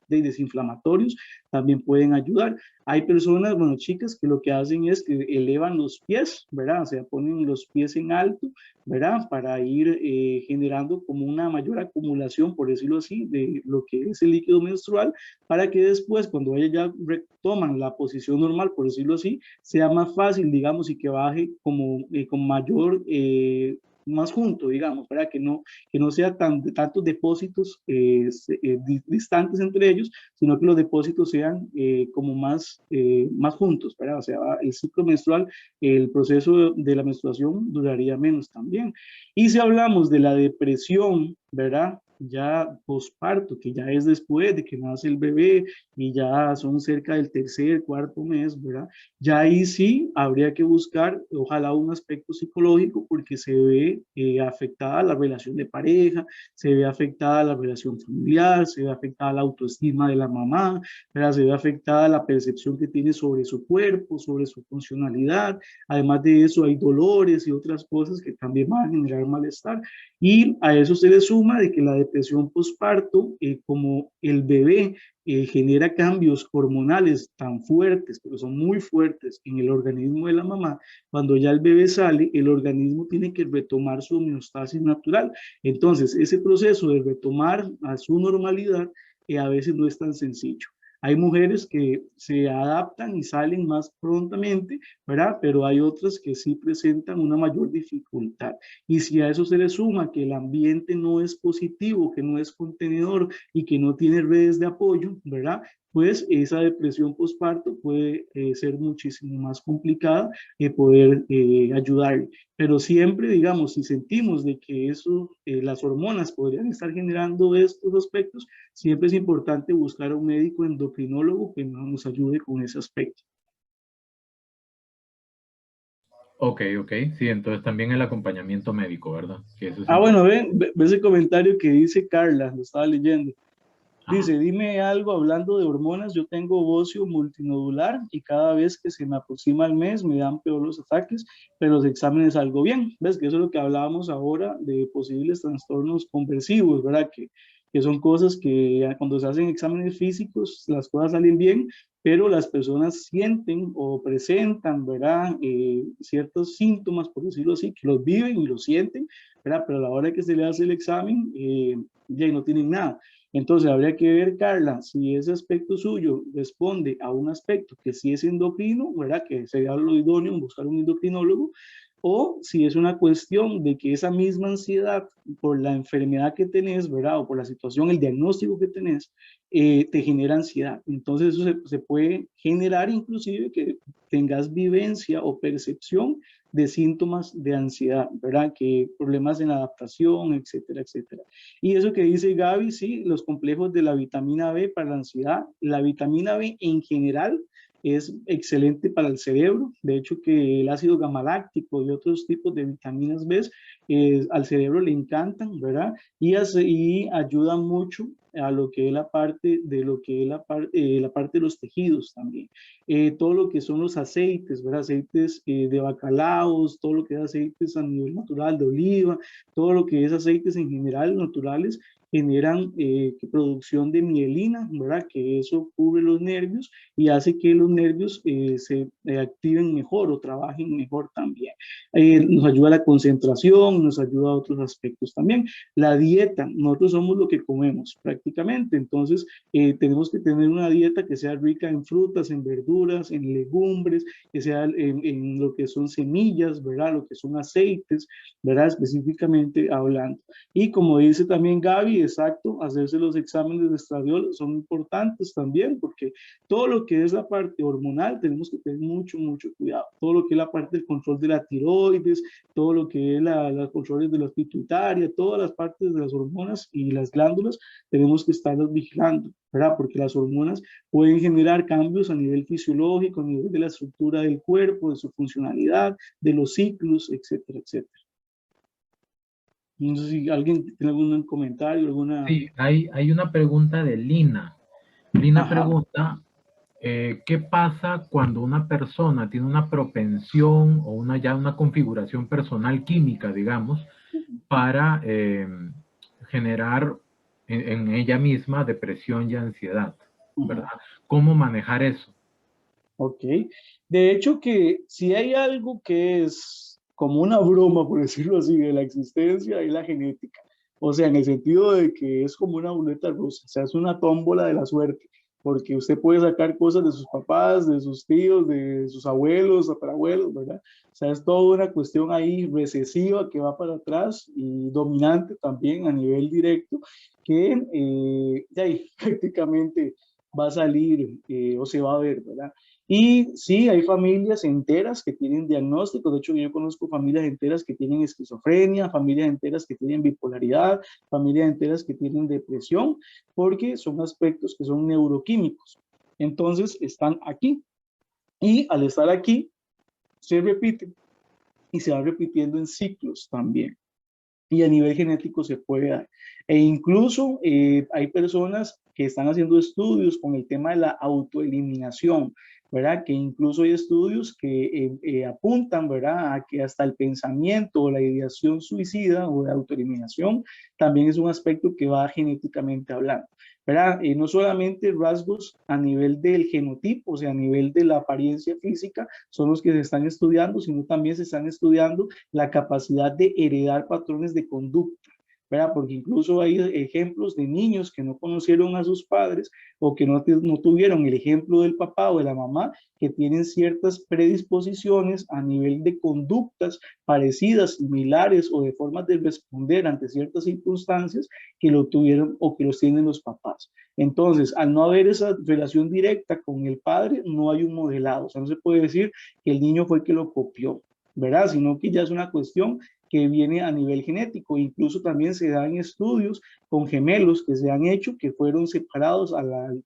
desinflamatorios, también pueden ayudar. Hay personas, bueno, chicas, que lo que hacen es que elevan los pies, ¿verdad? O sea, ponen los pies en alto, ¿verdad? Para ir generando como una mayor acumulación, por decirlo así, de lo que es el líquido menstrual, para que después, cuando ellas ya retoman la posición normal, por decirlo así, sea más fácil, digamos, y que baje como con mayor más junto, digamos, para que no sea tantos depósitos distantes entre ellos, sino que los depósitos sean como más juntos, ¿verdad? O sea, el ciclo menstrual, el proceso de la menstruación duraría menos también. Y si hablamos de la depresión, ¿verdad? Ya posparto, que ya es después de que nace el bebé y ya son cerca del tercer, cuarto mes, ¿verdad? Ya ahí sí habría que buscar, ojalá, un aspecto psicológico porque se ve afectada la relación de pareja, se ve afectada la relación familiar, se ve afectada la autoestima de la mamá, ¿verdad? Se ve afectada la percepción que tiene sobre su cuerpo, sobre su funcionalidad. Además de eso, hay dolores y otras cosas que también van a generar malestar. Y a eso se le suma de que la depresión postparto, como el bebé genera cambios hormonales tan fuertes, pero son muy fuertes en el organismo de la mamá, cuando ya el bebé sale, el organismo tiene que retomar su homeostasis natural. Entonces, ese proceso de retomar a su normalidad a veces no es tan sencillo. Hay mujeres que se adaptan y salen más prontamente, ¿verdad? Pero hay otras que sí presentan una mayor dificultad. Y si a eso se le suma que el ambiente no es positivo, que no es contenedor y que no tiene redes de apoyo, ¿verdad? Pues esa depresión postparto puede ser muchísimo más complicada poder ayudar. Pero siempre, digamos, si sentimos de que eso, las hormonas podrían estar generando estos aspectos, siempre es importante buscar a un médico endocrinólogo que nos ayude con ese aspecto. Ok, ok. Sí, entonces también el acompañamiento médico, ¿verdad? Que eso es Bueno, importante. ve ese comentario que dice Carla, lo estaba leyendo. Ajá. Dice, dime algo hablando de hormonas, yo tengo ovocio multinodular y cada vez que se me aproxima el mes me dan peor los ataques, pero los exámenes salgo bien. ¿Ves? Que eso es lo que hablábamos ahora de posibles trastornos conversivos, ¿verdad? Que son cosas que cuando se hacen exámenes físicos las cosas salen bien, pero las personas sienten o presentan, ¿verdad? Ciertos síntomas, por decirlo así, que los viven y los sienten, ¿verdad? Pero a la hora que se le hace el examen, ya no tienen nada. Entonces habría que ver, Carla, si ese aspecto suyo responde a un aspecto que sí es endocrino, ¿verdad? Que sería lo idóneo buscar un endocrinólogo, o si es una cuestión de que esa misma ansiedad por la enfermedad que tenés, ¿verdad? O por la situación, el diagnóstico que tenés, te genera ansiedad. Entonces eso se puede generar inclusive que tengas vivencia o percepción de síntomas de ansiedad, ¿verdad? Que problemas en adaptación, etcétera, etcétera. Y eso que dice Gaby, sí, los complejos de la vitamina B para la ansiedad. La vitamina B en general es excelente para el cerebro. De hecho, que el ácido gamáctico y otros tipos de vitaminas B al cerebro le encantan, ¿verdad? Y ayuda mucho a lo que es la parte de la parte de los tejidos también. Todo lo que son los aceites, ¿verdad? Aceites de bacalaos, todo lo que es aceites a nivel natural de oliva, todo lo que es aceites en general naturales generan producción de mielina, ¿verdad? Que eso cubre los nervios y hace que los nervios se activen mejor o trabajen mejor también. Nos ayuda a la concentración, nos ayuda a otros aspectos también. La dieta, nosotros somos lo que comemos prácticamente, entonces tenemos que tener una dieta que sea rica en frutas, en verduras, en legumbres, que sea en lo que son semillas, ¿verdad? Lo que son aceites, ¿verdad? Específicamente hablando. Y como dice también Gaby, exacto, hacerse los exámenes de estradiol son importantes también, porque todo lo que es la parte hormonal tenemos que tener mucho, mucho cuidado. Todo lo que es la parte del control de la tiroides, todo lo que es los controles de la pituitaria, todas las partes de las hormonas y las glándulas tenemos que estarlas vigilando, ¿verdad? Porque las hormonas pueden generar cambios a nivel fisiológico, a nivel de la estructura del cuerpo, de su funcionalidad, de los ciclos, etcétera, etcétera. No sé si alguien tiene algún comentario, alguna... Sí, hay una pregunta de Lina. Lina Ajá. pregunta, ¿qué pasa cuando una persona tiene una propensión o ya una configuración personal química, digamos, para generar en ella misma depresión y ansiedad, ¿verdad? ¿Cómo manejar eso? Ok. De hecho que si hay algo que es como una broma, por decirlo así, de la existencia, es la genética. O sea, en el sentido de que es como una ruleta rusa, o sea, es una tómbola de la suerte, porque usted puede sacar cosas de sus papás, de sus tíos, de sus abuelos, tatarabuelos, ¿verdad? O sea, es toda una cuestión ahí recesiva que va para atrás y dominante también a nivel directo, que de ahí prácticamente va a salir o se va a ver, ¿verdad? Y sí, hay familias enteras que tienen diagnósticos. De hecho, yo conozco familias enteras que tienen esquizofrenia, familias enteras que tienen bipolaridad, familias enteras que tienen depresión, porque son aspectos que son neuroquímicos. Entonces, están aquí. Y al estar aquí, se repiten y se va repitiendo en ciclos también. Y a nivel genético se puede dar. E incluso hay personas que están haciendo estudios con el tema de la autoeliminación, ¿verdad? Que incluso hay estudios que apuntan, ¿verdad? A que hasta el pensamiento o la ideación suicida o de autoeliminación también es un aspecto que va genéticamente hablando, ¿verdad? No solamente rasgos a nivel del genotipo, o sea, a nivel de la apariencia física, son los que se están estudiando, sino también se están estudiando la capacidad de heredar patrones de conducta, ¿verdad? Porque incluso hay ejemplos de niños que no conocieron a sus padres o que no tuvieron el ejemplo del papá o de la mamá, que tienen ciertas predisposiciones a nivel de conductas parecidas, similares o de formas de responder ante ciertas circunstancias que lo tuvieron o que los tienen los papás. Entonces, al no haber esa relación directa con el padre, no hay un modelado. O sea, no se puede decir que el niño fue el que lo copió, ¿verdad? Sino que ya es una cuestión que viene a nivel genético. Incluso también se dan estudios con gemelos que se han hecho, que fueron separados al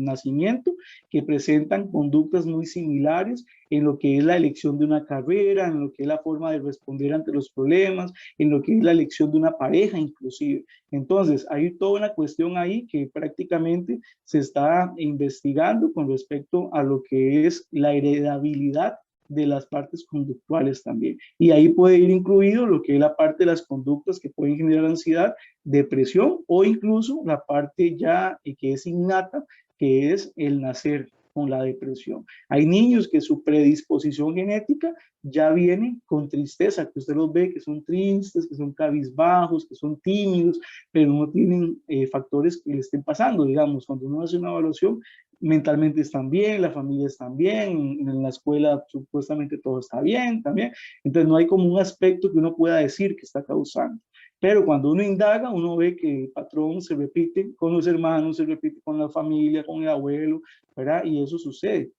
nacimiento, que presentan conductas muy similares en lo que es la elección de una carrera, en lo que es la forma de responder ante los problemas, en lo que es la elección de una pareja inclusive. Entonces, hay toda una cuestión ahí que prácticamente se está investigando con respecto a lo que es la heredabilidad de las partes conductuales también. Y ahí puede ir incluido lo que es la parte de las conductas que pueden generar ansiedad, depresión o incluso la parte ya que es innata, que es el nacer con la depresión. Hay niños que su predisposición genética ya viene con tristeza, que usted los ve que son tristes, que son cabizbajos, que son tímidos, pero no tienen factores que le estén pasando. Digamos, cuando uno hace una evaluación, mentalmente están bien, la familia está bien, en la escuela supuestamente todo está bien también. Entonces no hay como un aspecto que uno pueda decir que está causando. Pero cuando uno indaga, uno ve que el patrón se repite con los hermanos, se repite con la familia, con el abuelo, ¿verdad? Y eso sucede.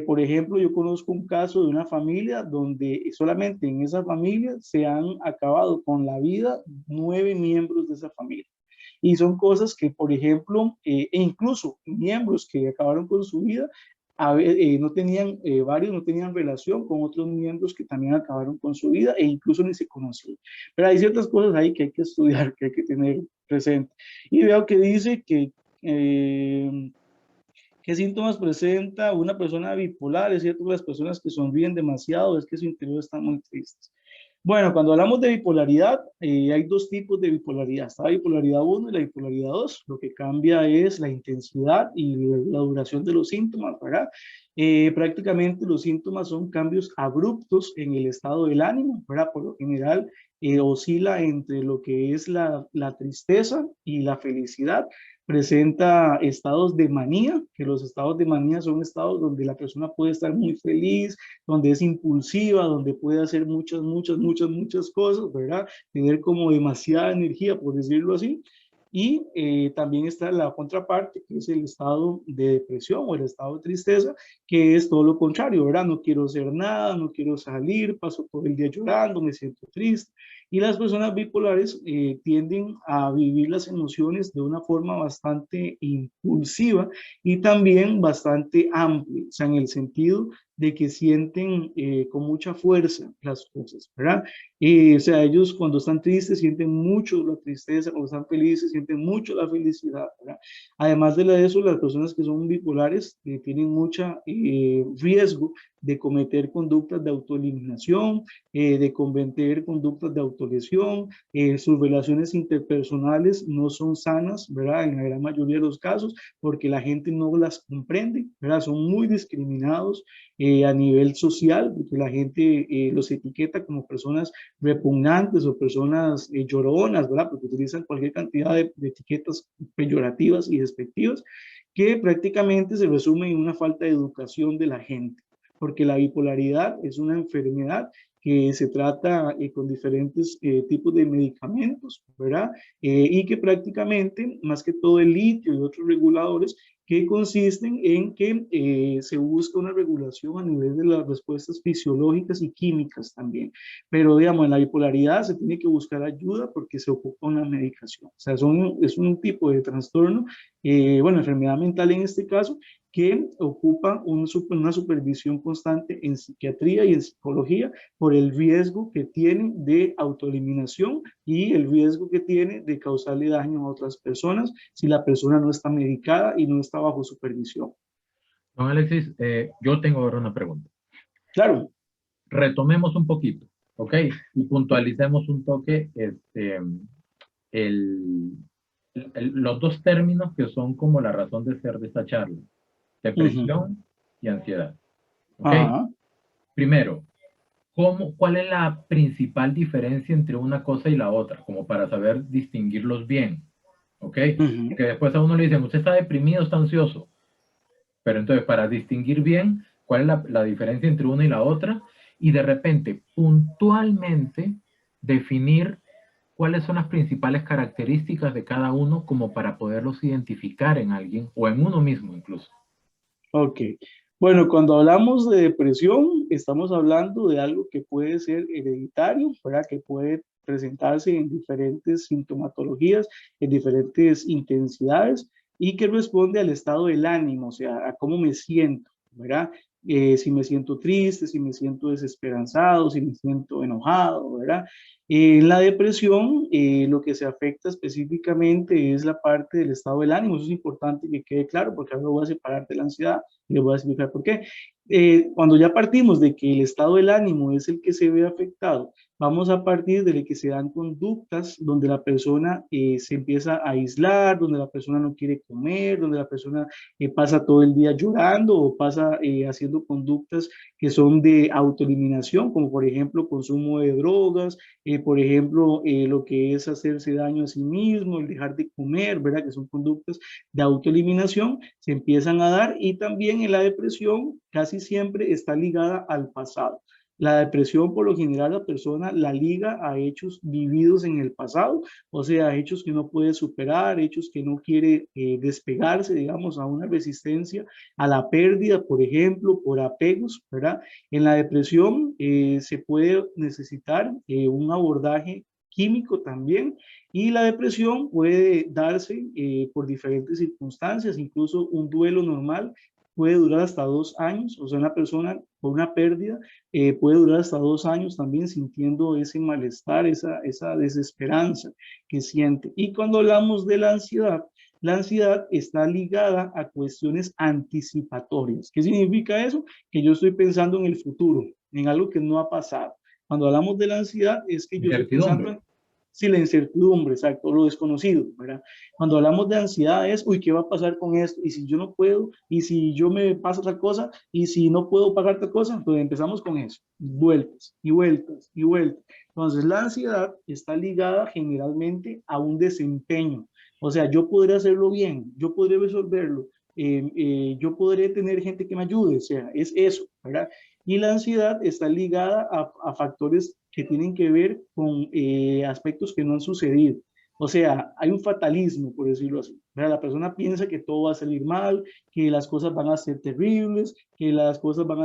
Por ejemplo, yo conozco un caso de una familia donde solamente en esa familia se han acabado con la vida 9 miembros de esa familia. Y son cosas que, por ejemplo, e incluso miembros que acabaron con su vida no tenían, varios no tenían relación con otros miembros que también acabaron con su vida e incluso ni se conocían. Pero hay ciertas cosas ahí que hay que estudiar, que hay que tener presente. Y veo que dice que ¿qué síntomas presenta una persona bipolar? Es cierto que las personas que sonríen demasiado es que su interior está muy triste. Bueno, cuando hablamos de bipolaridad, hay dos tipos de bipolaridad. Está la bipolaridad 1 y la bipolaridad 2. Lo que cambia es la intensidad y la duración de los síntomas, ¿verdad? Prácticamente los síntomas son cambios abruptos en el estado del ánimo, ¿verdad? Por lo general, oscila entre lo que es la tristeza y la felicidad. Presenta estados de manía, que los estados de manía son estados donde la persona puede estar muy feliz, donde es impulsiva, donde puede hacer muchas cosas, ¿verdad? Tener como demasiada energía, por decirlo así. Y también está la contraparte, que es el estado de depresión o el estado de tristeza, que es todo lo contrario, ¿verdad? No quiero hacer nada, no quiero salir, paso todo el día llorando, me siento triste. Y las personas bipolares tienden a vivir las emociones de una forma bastante impulsiva y también bastante amplia, o sea, en el sentido de que sienten con mucha fuerza las cosas, ¿verdad? O sea, ellos cuando están tristes sienten mucho la tristeza, cuando están felices sienten mucho la felicidad, ¿verdad? Además de eso, las personas que son bipolares tienen mucho riesgo de cometer conductas de autoeliminación, de cometer conductas de autolesión, sus relaciones interpersonales no son sanas, ¿verdad? En la gran mayoría de los casos, porque la gente no las comprende, ¿verdad? Son muy discriminados a nivel social, porque la gente los etiqueta como personas repugnantes o personas lloronas, ¿verdad? Porque utilizan cualquier cantidad de etiquetas peyorativas y despectivas que prácticamente se resumen en una falta de educación de la gente, porque la bipolaridad es una enfermedad que se trata con diferentes tipos de medicamentos, ¿verdad? Y que prácticamente, más que todo el litio y otros reguladores, que consisten en que se busca una regulación a nivel de las respuestas fisiológicas y químicas también. Pero, digamos, en la bipolaridad se tiene que buscar ayuda porque se ocupa una medicación. O sea, es un tipo de trastorno, bueno, enfermedad mental en este caso, que ocupa una supervisión constante en psiquiatría y en psicología por el riesgo que tiene de autoeliminación y el riesgo que tiene de causarle daño a otras personas si la persona no está medicada y no está bajo supervisión. Don Alexis, yo tengo ahora una pregunta. Claro. Retomemos un poquito, ¿ok? Y puntualicemos un toque los dos términos que son como la razón de ser de esta charla. Depresión y ansiedad. ¿Ok? Primero, ¿cuál es la principal diferencia entre una cosa y la otra? Como para saber distinguirlos bien. ¿Ok? Que después a uno le dicen, usted está deprimido, está ansioso. Pero entonces, para distinguir bien cuál es la diferencia entre una y la otra, y de repente, puntualmente, definir cuáles son las principales características de cada uno como para poderlos identificar en alguien o en uno mismo incluso. Ok. Bueno, cuando hablamos de depresión, estamos hablando de algo que puede ser hereditario, ¿verdad? Que puede presentarse en diferentes sintomatologías, en diferentes intensidades y que responde al estado del ánimo, o sea, a cómo me siento, ¿verdad? Si me siento triste, si me siento desesperanzado, si me siento enojado, ¿verdad? En la depresión, lo que se afecta específicamente es la parte del estado del ánimo. Eso es importante que quede claro porque ahora lo voy a separar de la ansiedad y les voy a explicar por qué. Cuando ya partimos de que el estado del ánimo es el que se ve afectado, vamos a partir de que se dan conductas donde la persona se empieza a aislar, donde la persona no quiere comer, donde la persona pasa todo el día llorando o pasa haciendo conductas que son de autoeliminación, como por ejemplo consumo de drogas, por ejemplo lo que es hacerse daño a sí mismo, el dejar de comer, ¿verdad? Que son conductas de autoeliminación, se empiezan a dar y también en la depresión casi siempre está ligada al pasado. La depresión, por lo general, la persona la liga a hechos vividos en el pasado, o sea, hechos que no puede superar, hechos que no quiere despegarse, digamos, a una resistencia a la pérdida, por ejemplo, por apegos, ¿verdad? En la depresión se puede necesitar un abordaje químico también, y la depresión puede darse por diferentes circunstancias, incluso un duelo normal puede durar hasta 2 años, o sea, una persona con una pérdida puede durar hasta 2 años también sintiendo ese malestar, esa desesperanza que siente. Y cuando hablamos de la ansiedad está ligada a cuestiones anticipatorias. ¿Qué significa eso? Que yo estoy pensando en el futuro, en algo que no ha pasado. Cuando hablamos de la ansiedad es que yo estoy pensando en sí, la incertidumbre, exacto, lo desconocido, ¿verdad? Cuando hablamos de ansiedad es, uy, ¿qué va a pasar con esto? Y si yo no puedo, y si yo me pasa otra cosa, y si no puedo pagar otra cosa, pues empezamos con eso, vueltas y vueltas y vueltas. Entonces, la ansiedad está ligada generalmente a un desempeño. O sea, yo podré hacerlo bien, yo podré resolverlo, yo podré tener gente que me ayude, o sea, es eso, ¿verdad? Y la ansiedad está ligada a factores que tienen que ver con aspectos que no han sucedido. O sea, hay un fatalismo, por decirlo así. ¿Verdad? La persona piensa que todo va a salir mal, que las cosas van a ser terribles, que las cosas van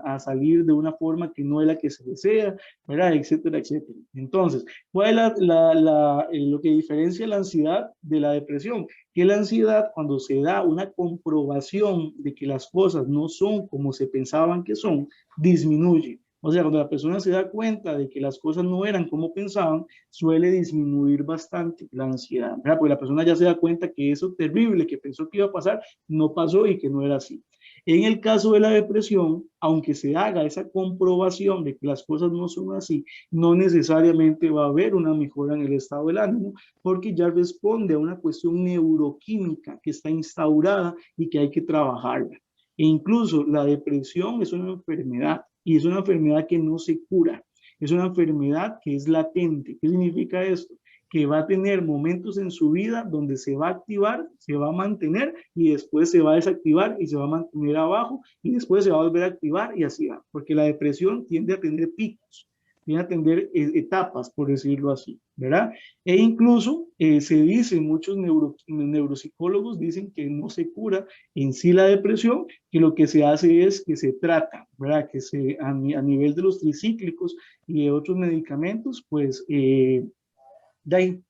a salir de una forma que no es la que se desea, ¿verdad? Etcétera, etcétera. Entonces, ¿cuál es lo que diferencia la ansiedad de la depresión? Que la ansiedad, cuando se da una comprobación de que las cosas no son como se pensaban que son, disminuye. O sea, cuando la persona se da cuenta de que las cosas no eran como pensaban, suele disminuir bastante la ansiedad, ¿verdad? Porque la persona ya se da cuenta que eso terrible que pensó que iba a pasar, no pasó y que no era así. En el caso de la depresión, aunque se haga esa comprobación de que las cosas no son así, no necesariamente va a haber una mejora en el estado del ánimo, porque ya responde a una cuestión neuroquímica que está instaurada y que hay que trabajarla. E incluso la depresión es una enfermedad y es una enfermedad que no se cura. Es una enfermedad que es latente. ¿Qué significa esto? Que va a tener momentos en su vida donde se va a activar, se va a mantener y después se va a desactivar y se va a mantener abajo y después se va a volver a activar y así va. Porque la depresión tiende a tener picos, tiende a tener etapas, por decirlo así, ¿verdad? E incluso se dice, muchos neuropsicólogos dicen que no se cura en sí la depresión, que lo que se hace es que se trata, ¿verdad? Que a nivel de los tricíclicos y de otros medicamentos, pues de ahí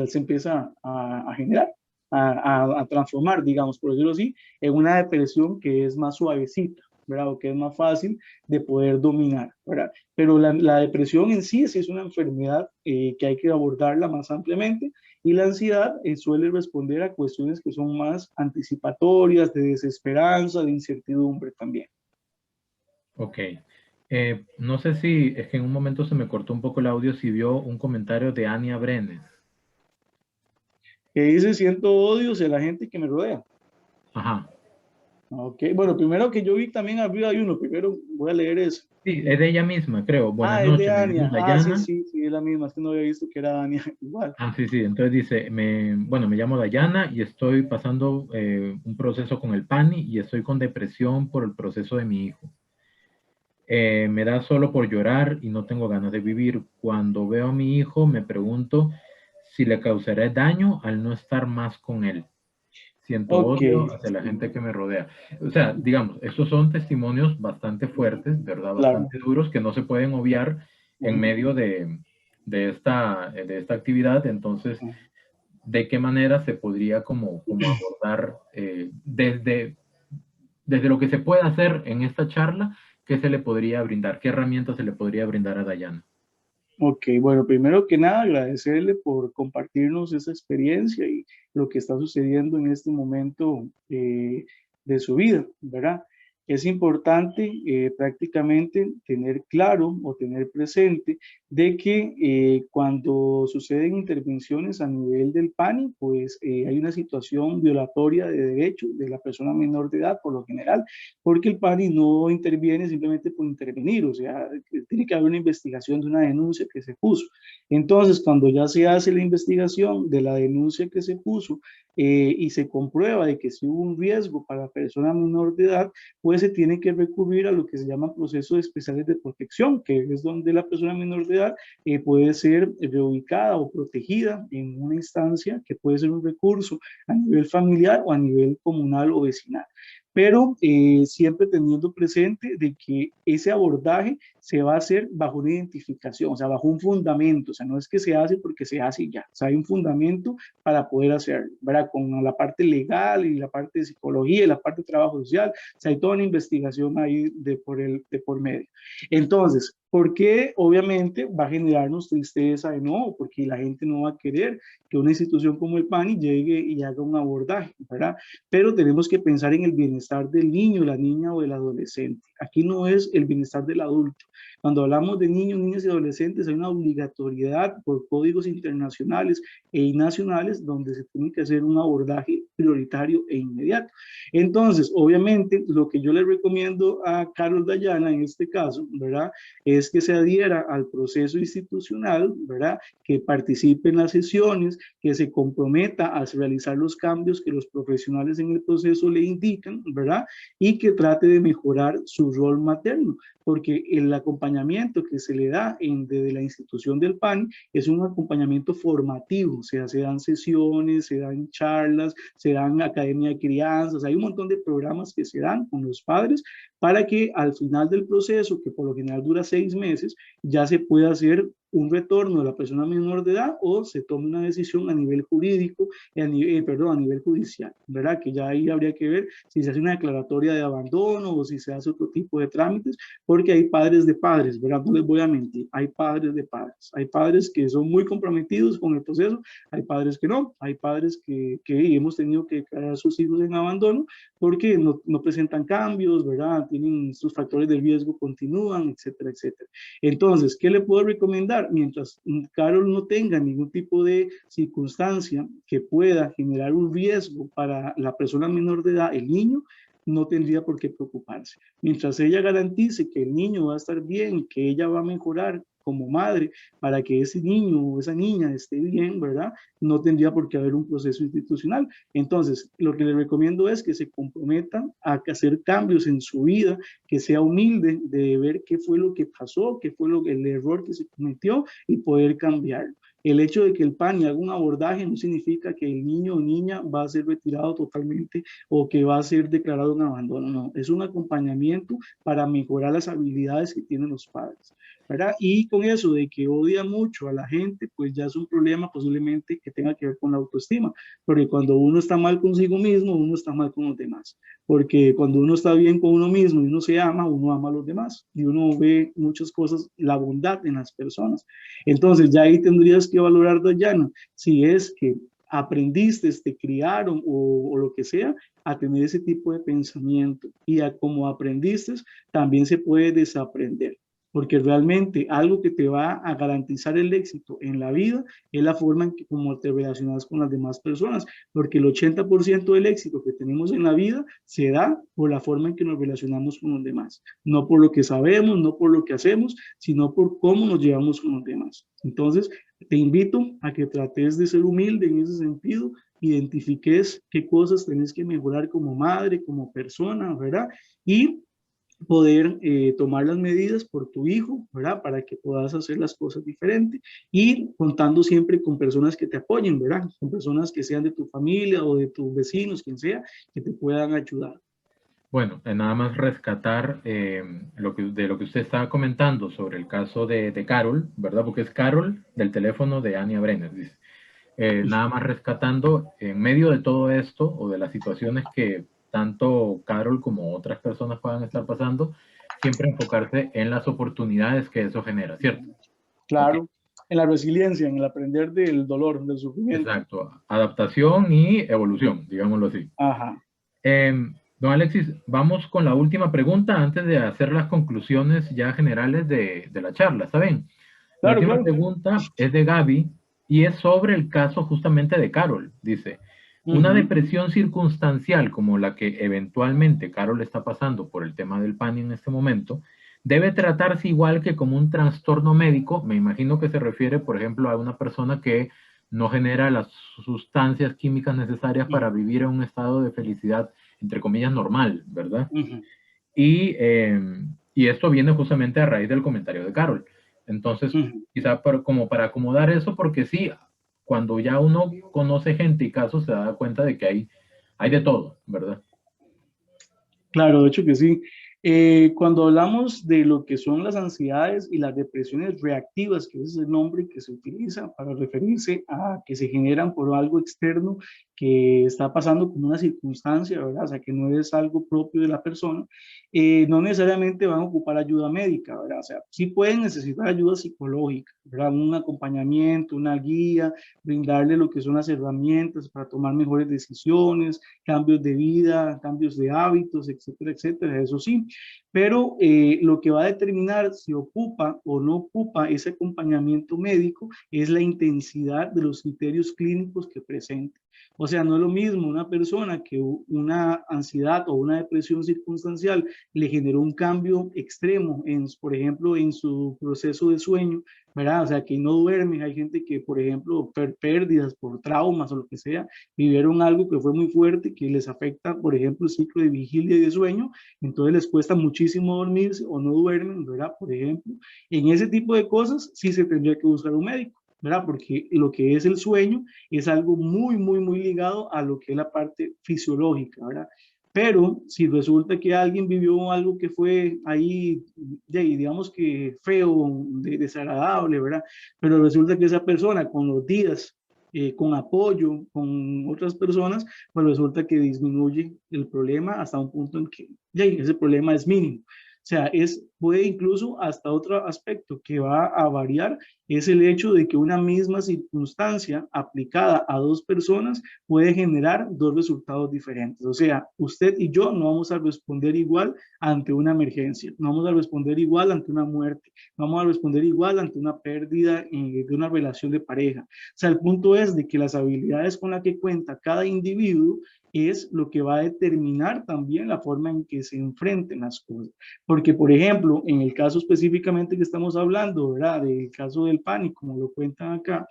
se empieza a generar, a transformar, digamos, por decirlo así, en una depresión que es más suavecita, ¿verdad? O que es más fácil de poder dominar, ¿verdad? Pero la depresión en sí es una enfermedad que hay que abordarla más ampliamente y la ansiedad suele responder a cuestiones que son más anticipatorias, de desesperanza, de incertidumbre también. Ok. No sé si es que en un momento se me cortó un poco el audio, si vio un comentario de Ania Brenes. Que dice, siento odio hacia la gente que me rodea. Ajá. Ok, bueno, primero que yo vi también arriba hay uno, primero voy a leer eso. Sí, es de ella misma, creo. Buenas Es de noches, me llamo Ania. Sí, Dayana. sí, sí, es la misma, es que no había visto que era Ania, igual. Sí, sí, entonces dice, bueno, me llamo Dayana y estoy pasando un proceso con el PANI y estoy con depresión por el proceso de mi hijo. Me da solo por llorar y no tengo ganas de vivir. Cuando veo a mi hijo me pregunto si le causaré daño al no estar más con él. Siento Ok, odio hacia la gente que me rodea. O sea, digamos, estos son testimonios bastante fuertes, ¿verdad? claro. Bastante duros que no se pueden obviar en medio de esta actividad. Entonces, ¿de qué manera se podría como abordar desde lo que se puede hacer en esta charla? ¿Qué se le podría brindar? ¿Qué herramientas se le podría brindar a Dayana? Ok, bueno, primero que nada agradecerle por compartirnos esa experiencia y lo que está sucediendo en este momento de su vida, ¿verdad? Es importante prácticamente tener claro o tener presente de que cuando suceden intervenciones a nivel del PANI, pues hay una situación violatoria de derechos de la persona menor de edad por lo general, porque el PANI no interviene simplemente por intervenir, o sea, tiene que haber una investigación de una denuncia que se puso. Entonces, cuando ya se hace la investigación de la denuncia que se puso y se comprueba de que sí hubo un riesgo para la persona menor de edad, pues se tiene que recurrir a lo que se llama procesos especiales de protección, que es donde la persona menor de edad puede ser reubicada o protegida en una instancia que puede ser un recurso a nivel familiar o a nivel comunal o vecinal. pero siempre teniendo presente de que ese abordaje se va a hacer bajo una identificación, o sea, bajo un fundamento, o sea, no es que se hace porque se hace y ya, o sea, hay un fundamento para poder hacerlo, ¿verdad? Con la parte legal y la parte de psicología y la parte de trabajo social, o sea, hay toda una investigación ahí de por medio. Entonces, ¿por qué obviamente va a generarnos tristeza de nuevo? Porque la gente no va a querer que una institución como el PANI llegue y haga un abordaje, ¿verdad? Pero tenemos que pensar en el bienestar del niño, la niña o del adolescente. Aquí no es el bienestar del adulto. Cuando hablamos de niños, niñas y adolescentes, hay una obligatoriedad por códigos internacionales e nacionales donde se tiene que hacer un abordaje prioritario e inmediato. Entonces, obviamente, lo que yo le recomiendo a Carlos Dayana en este caso, ¿verdad? Es que se adhiera al proceso institucional, ¿verdad? Que participe en las sesiones, que se comprometa a realizar los cambios que los profesionales en el proceso le indican, ¿verdad? Y que trate de mejorar su rol materno, porque el acompañamiento que se le da desde la institución del PAN es un acompañamiento formativo, o sea, se dan sesiones, se dan charlas, se dan academia de crianzas, hay un montón de programas que se dan con los padres para que al final del proceso, que por lo general dura 6 meses, ya se pueda hacer un retorno de la persona menor de edad o se tome una decisión a nivel jurídico, a nivel judicial, ¿verdad? Que ya ahí habría que ver si se hace una declaratoria de abandono o si se hace otro tipo de trámites, porque hay padres de padres, ¿verdad? No les voy a mentir, hay padres de padres, hay padres que son muy comprometidos con el proceso, hay padres que no, hay padres que hemos tenido que declarar a sus hijos en abandono porque no presentan cambios, ¿verdad? Tienen sus factores de riesgo, continúan, etcétera, etcétera. Entonces, ¿qué le puedo recomendar? Mientras Carol no tenga ningún tipo de circunstancia que pueda generar un riesgo para la persona menor de edad, el niño, no tendría por qué preocuparse. Mientras ella garantice que el niño va a estar bien, que ella va a mejorar como madre para que ese niño o esa niña esté bien, ¿verdad? No tendría por qué haber un proceso institucional. Entonces, lo que les recomiendo es que se comprometan a hacer cambios en su vida, que sea humilde de ver qué fue lo que pasó, qué fue el error que se cometió y poder cambiarlo. El hecho de que el PANI haga un abordaje no significa que el niño o niña va a ser retirado totalmente o que va a ser declarado un abandono, no, es un acompañamiento para mejorar las habilidades que tienen los padres, ¿verdad? Y con eso de que odia mucho a la gente, pues ya es un problema posiblemente que tenga que ver con la autoestima, porque cuando uno está mal consigo mismo, uno está mal con los demás, porque cuando uno está bien con uno mismo y uno se ama, uno ama a los demás y uno ve muchas cosas, la bondad en las personas. Entonces ya ahí tendrías que valorar, Dayana, si es que aprendiste, te criaron o lo que sea, a tener ese tipo de pensamiento y a como aprendiste, también se puede desaprender. Porque realmente algo que te va a garantizar el éxito en la vida es la forma en que como te relacionas con las demás personas, porque el 80% del éxito que tenemos en la vida se da por la forma en que nos relacionamos con los demás, no por lo que sabemos, no por lo que hacemos, sino por cómo nos llevamos con los demás. Entonces, te invito a que trates de ser humilde en ese sentido, identifiques qué cosas tenés que mejorar como madre, como persona, ¿verdad? Y poder tomar las medidas por tu hijo, ¿verdad? Para que puedas hacer las cosas diferentes y contando siempre con personas que te apoyen, ¿verdad? Con personas que sean de tu familia o de tus vecinos, quien sea, que te puedan ayudar. Bueno, nada más rescatar de lo que usted estaba comentando sobre el caso de Carol, ¿verdad? Porque es Carol del teléfono de Ania Brenner, dice. Nada más rescatando, en medio de todo esto o de las situaciones que tanto Carol como otras personas puedan estar pasando, siempre enfocarse en las oportunidades que eso genera, ¿cierto? Claro, Okay. en la resiliencia, en el aprender del dolor, del sufrimiento. Exacto, adaptación y evolución, digámoslo así. Ajá. Don Alexis, vamos con la última pregunta antes de hacer las conclusiones ya generales de la charla, ¿está bien? La Claro, última claro. pregunta es de Gaby y es sobre el caso justamente de Carol. Dice, una depresión circunstancial como la que eventualmente Carol está pasando por el tema del PANI en este momento, debe tratarse igual que como un trastorno médico. Me imagino que se refiere, por ejemplo, a una persona que no genera las sustancias químicas necesarias para vivir en un estado de felicidad, entre comillas, normal, ¿verdad? Y esto viene justamente a raíz del comentario de Carol. Entonces, quizá como para acomodar eso, porque sí, cuando ya uno conoce gente y casos, se da cuenta de que hay de todo, ¿verdad? Claro, de hecho que sí. Cuando hablamos de lo que son las ansiedades y las depresiones reactivas, que ese es el nombre que se utiliza para referirse a que se generan por algo externo que está pasando como una circunstancia, ¿verdad? O sea, que no es algo propio de la persona, no necesariamente van a ocupar ayuda médica, ¿verdad? O sea, sí pueden necesitar ayuda psicológica, ¿verdad? Un acompañamiento, una guía, brindarle lo que son las herramientas para tomar mejores decisiones, cambios de vida, cambios de hábitos, etcétera, etcétera, eso sí, pero lo que va a determinar si ocupa o no ocupa ese acompañamiento médico es la intensidad de los criterios clínicos que presente. O sea, no es lo mismo una persona que una ansiedad o una depresión circunstancial le generó un cambio extremo, por ejemplo, en su proceso de sueño, ¿verdad? O sea, que no duermen. Hay gente que, por ejemplo, pérdidas por traumas o lo que sea, vivieron algo que fue muy fuerte, que les afecta, por ejemplo, el ciclo de vigilia y de sueño, entonces les cuesta muchísimo dormirse o no duermen, ¿verdad? Por ejemplo, en ese tipo de cosas sí se tendría que buscar un médico, ¿verdad? Porque lo que es el sueño es algo muy, muy, muy ligado a lo que es la parte fisiológica, ¿verdad? Pero si resulta que alguien vivió algo que fue ahí, digamos que feo, desagradable, ¿verdad? Pero resulta que esa persona con los días, con apoyo, con otras personas, pues resulta que disminuye el problema hasta un punto en que ya, ese problema es mínimo. O sea, puede incluso hasta otro aspecto que va a variar, es el hecho de que una misma circunstancia aplicada a dos personas puede generar dos resultados diferentes. O sea, usted y yo no vamos a responder igual ante una emergencia, no vamos a responder igual ante una muerte, no vamos a responder igual ante una pérdida de una relación de pareja. O sea, el punto es de que las habilidades con las que cuenta cada individuo es lo que va a determinar también la forma en que se enfrenten las cosas. Porque, por ejemplo, en el caso específicamente que estamos hablando, ¿verdad? Del caso del pánico, como lo cuentan acá,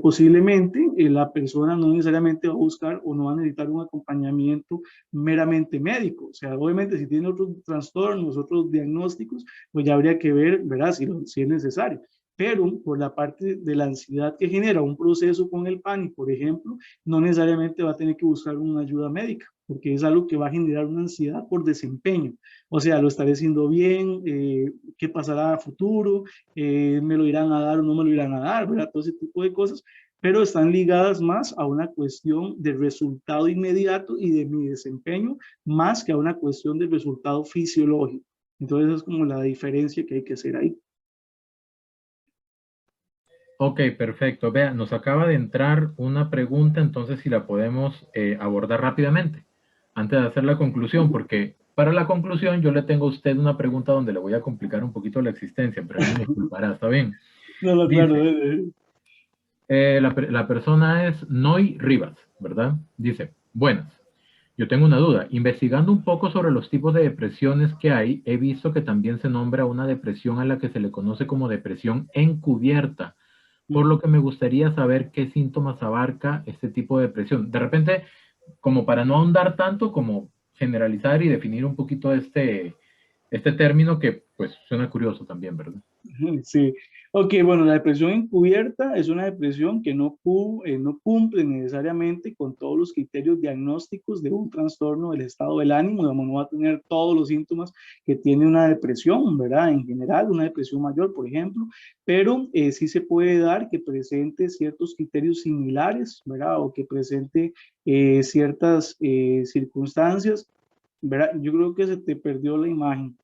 posiblemente la persona no necesariamente va a buscar o no va a necesitar un acompañamiento meramente médico. O sea, obviamente si tiene otros trastornos, otros diagnósticos, pues ya habría que ver, ¿verdad? Si es necesario. Pero por la parte de la ansiedad que genera un proceso con el pánico, por ejemplo, no necesariamente va a tener que buscar una ayuda médica, porque es algo que va a generar una ansiedad por desempeño. O sea, lo estaré haciendo bien, qué pasará a futuro, me lo irán a dar o no me lo irán a dar, ¿verdad? Todo ese tipo de cosas, pero están ligadas más a una cuestión de resultado inmediato y de mi desempeño, más que a una cuestión de resultado fisiológico. Entonces es como la diferencia que hay que hacer ahí. Ok, perfecto. Vea, nos acaba de entrar una pregunta, entonces si la podemos abordar rápidamente, antes de hacer la conclusión, porque para la conclusión yo le tengo a usted una pregunta donde le voy a complicar un poquito la existencia, pero él me disculpará, ¿está bien? No, no, Dice, claro. la persona es Noy Rivas, ¿verdad? Dice, buenas, yo tengo una duda. Investigando un poco sobre los tipos de depresiones que hay, he visto que también se nombra una depresión a la que se le conoce como depresión encubierta, por lo que me gustaría saber qué síntomas abarca este tipo de depresión. De repente, como para no ahondar tanto, como generalizar y definir un poquito este término que pues suena curioso también, ¿verdad? Sí, ok, bueno, la depresión encubierta es una depresión que no cumple necesariamente con todos los criterios diagnósticos de un trastorno del estado del ánimo, digamos, no va a tener todos los síntomas que tiene una depresión, ¿verdad? En general, una depresión mayor, por ejemplo, pero sí se puede dar que presente ciertos criterios similares, ¿verdad? O que presente ciertas circunstancias, ¿verdad? Yo creo que se te perdió la imagen.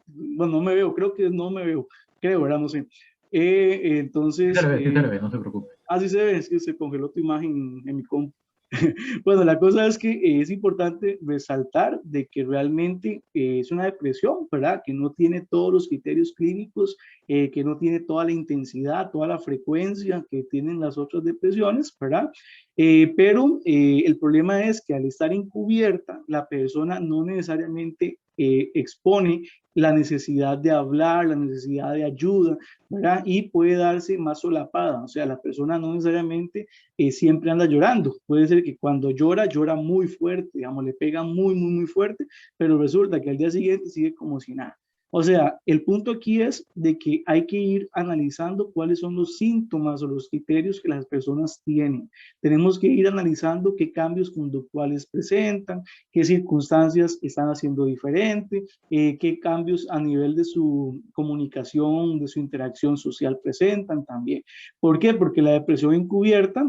Bueno, no me veo, creo que no me veo, creo, ¿verdad? No sé. Entonces, Sí se le ve, no se preocupe. así se ve, es que se congeló tu imagen en mi compu. Bueno, la cosa es que es importante resaltar de que realmente es una depresión, ¿verdad? Que no tiene todos los criterios clínicos, que no tiene toda la intensidad, toda la frecuencia que tienen las otras depresiones, ¿verdad? Pero el problema es que al estar encubierta, la persona no necesariamente expone la necesidad de hablar, la necesidad de ayuda, ¿verdad? Y puede darse más solapada, o sea, la persona no necesariamente siempre anda llorando. Puede ser que cuando llora, llora muy fuerte, digamos, le pega muy, muy, muy fuerte, pero resulta que al día siguiente sigue como si nada. O sea, el punto aquí es de que hay que ir analizando cuáles son los síntomas o los criterios que las personas tienen. Tenemos que ir analizando qué cambios conductuales presentan, qué circunstancias están haciendo diferente, qué cambios a nivel de su comunicación, de su interacción social presentan también. ¿Por qué? Porque la depresión encubierta,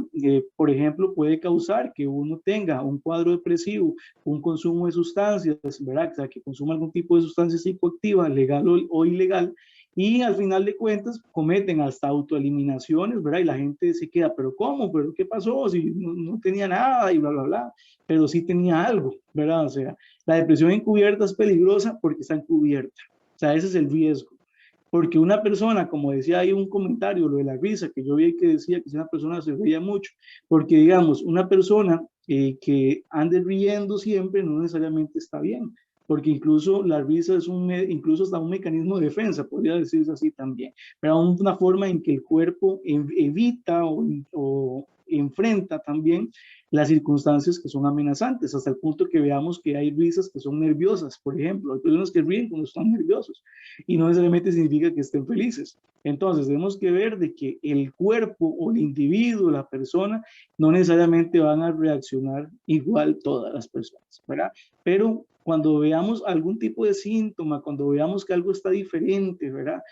por ejemplo, puede causar que uno tenga un cuadro depresivo, un consumo de sustancias, ¿verdad? O sea, que consuma algún tipo de sustancia psicoactiva, legal o ilegal, y al final de cuentas cometen hasta autoeliminaciones, ¿verdad? Y la gente se queda, ¿pero cómo? ¿Pero qué pasó? Si no tenía nada y bla, bla, bla, pero sí tenía algo, ¿verdad? O sea, la depresión encubierta es peligrosa porque está encubierta. O sea, ese es el riesgo. Porque una persona, como decía ahí un comentario, lo de la risa, que yo vi que decía que si una persona se reía mucho, porque digamos, una persona que ande riendo siempre no necesariamente está bien, porque incluso la risa es incluso hasta un mecanismo de defensa, podría decirse así también, pero una forma en que el cuerpo evita o enfrenta también las circunstancias que son amenazantes, hasta el punto que veamos que hay risas que son nerviosas, por ejemplo, hay personas que ríen cuando están nerviosos y no necesariamente significa que estén felices. Entonces tenemos que ver de que el cuerpo o el individuo, la persona, no necesariamente van a reaccionar igual todas las personas, ¿verdad? Pero cuando veamos algún tipo de síntoma, cuando veamos que algo está diferente, ¿verdad?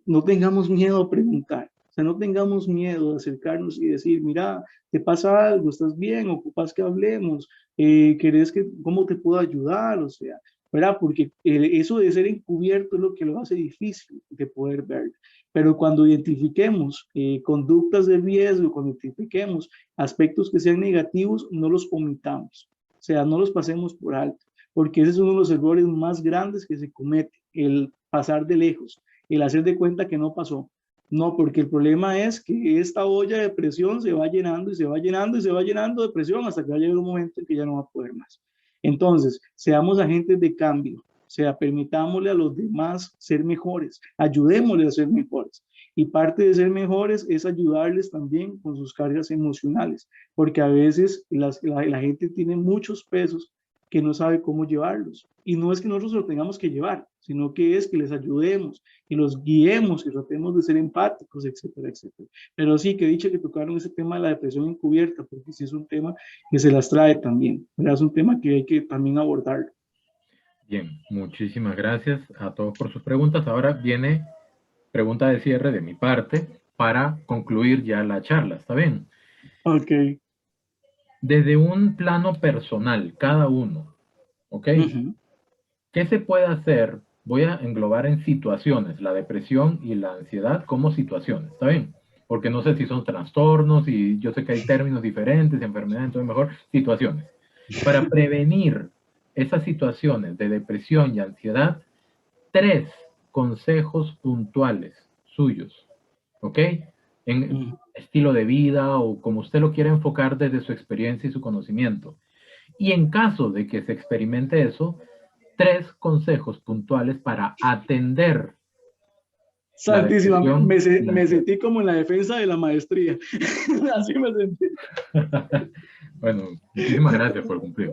No tengamos miedo a preguntar. O sea, no tengamos miedo de acercarnos y decir, mira, ¿te pasa algo? ¿Estás bien? ¿Ocupas que hablemos? ¿Querés que, cómo te puedo ayudar? O sea, ¿verdad? Porque eso de ser encubierto es lo que lo hace difícil de poder ver. Pero cuando identifiquemos conductas de riesgo, cuando identifiquemos aspectos que sean negativos, no los omitamos. O sea, no los pasemos por alto, porque ese es uno de los errores más grandes que se comete, el pasar de lejos, el hacer de cuenta que no pasó. No, porque el problema es que esta olla de presión se va llenando y se va llenando y se va llenando de presión hasta que va a llegar un momento en que ya no va a poder más. Entonces, seamos agentes de cambio, o sea, permitámosle a los demás ser mejores, ayudémosles a ser mejores. Y parte de ser mejores es ayudarles también con sus cargas emocionales, porque a veces la gente tiene muchos pesos que no sabe cómo llevarlos. Y no es que nosotros lo tengamos que llevar, sino que es que les ayudemos y los guiemos y tratemos de ser empáticos, etcétera, etcétera. Pero sí, que dicha que tocaron ese tema de la depresión encubierta, porque sí es un tema que se las trae también, ¿verdad? Es un tema que hay que también abordar. Bien, muchísimas gracias a todos por sus preguntas. Ahora viene pregunta de cierre de mi parte para concluir ya la charla, ¿está bien? Ok. Desde un plano personal, cada uno, ¿ok? ¿Qué se puede hacer? Voy a englobar en situaciones, la depresión y la ansiedad como situaciones, ¿está bien? Porque no sé si son trastornos y yo sé que hay términos diferentes, enfermedades, entonces mejor situaciones. Para prevenir esas situaciones de depresión y ansiedad, 3 consejos puntuales suyos, ¿ok? En estilo de vida o como usted lo quiera enfocar desde su experiencia y su conocimiento. Y en caso de que se experimente eso, 3 consejos puntuales para atender la Santísima, depresión y la me ansiedad. sentí como en la defensa de la maestría. Así me sentí. Bueno, muchísimas gracias por cumplir.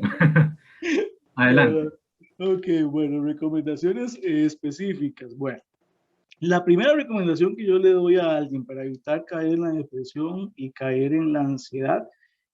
Adelante. Ok, bueno, recomendaciones específicas. Bueno, la primera recomendación que yo le doy a alguien para evitar caer en la depresión y caer en la ansiedad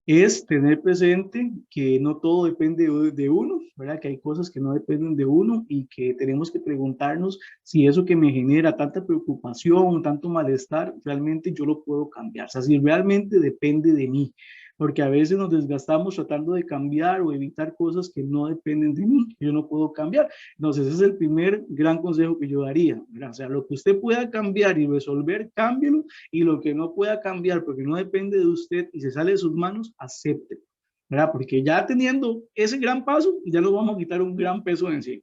es tener presente que no todo depende de uno, ¿verdad? Que hay cosas que no dependen de uno y que tenemos que preguntarnos si eso que me genera tanta preocupación, tanto malestar, realmente yo lo puedo cambiar. O sea, si realmente depende de mí. Porque a veces nos desgastamos tratando de cambiar o evitar cosas que no dependen de mí, que yo no puedo cambiar. Entonces, ese es el primer gran consejo que yo daría, ¿verdad? O sea, lo que usted pueda cambiar y resolver, cámbielo, y lo que no pueda cambiar porque no depende de usted y se sale de sus manos, acepte, ¿verdad? Porque ya teniendo ese gran paso, ya nos vamos a quitar un gran peso de encima.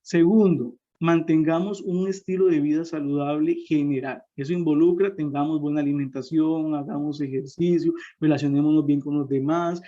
Segundo, mantengamos un estilo de vida saludable general. Eso involucra, tengamos buena alimentación, hagamos ejercicio, relacionémonos bien con los demás,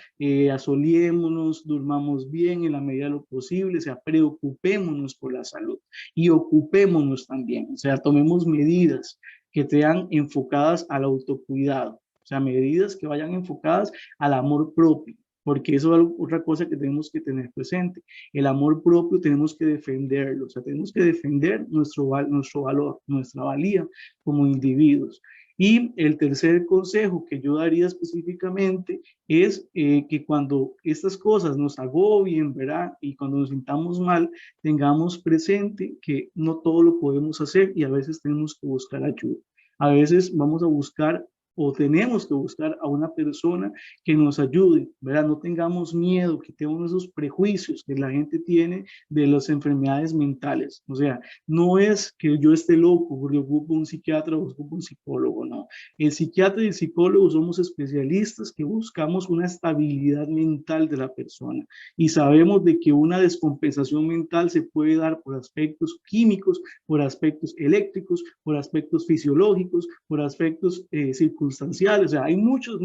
asoliémonos, durmamos bien en la medida de lo posible, o sea, preocupémonos por la salud y ocupémonos también, o sea, tomemos medidas que sean enfocadas al autocuidado, o sea, medidas que vayan enfocadas al amor propio. porque eso es otra cosa que tenemos que tener presente. El amor propio tenemos que defenderlo, o sea, tenemos que defender nuestro valor, nuestra valía como individuos. Y el tercer consejo que yo daría específicamente es que cuando estas cosas nos agobien, ¿verdad? Y cuando nos sintamos mal, tengamos presente que no todo lo podemos hacer y a veces tenemos que buscar ayuda. A veces vamos a buscar o tenemos que buscar a una persona que nos ayude, ¿verdad? No tengamos miedo, quitemos esos prejuicios que la gente tiene de las enfermedades mentales. O sea, no es que yo esté loco porque ocupo un psiquiatra o ocupo un psicólogo, no. El psiquiatra y el psicólogo somos especialistas que buscamos una estabilidad mental de la persona y sabemos de que una descompensación mental se puede dar por aspectos químicos, por aspectos eléctricos, por aspectos fisiológicos, por aspectos circunstanciales. O sea, hay muchas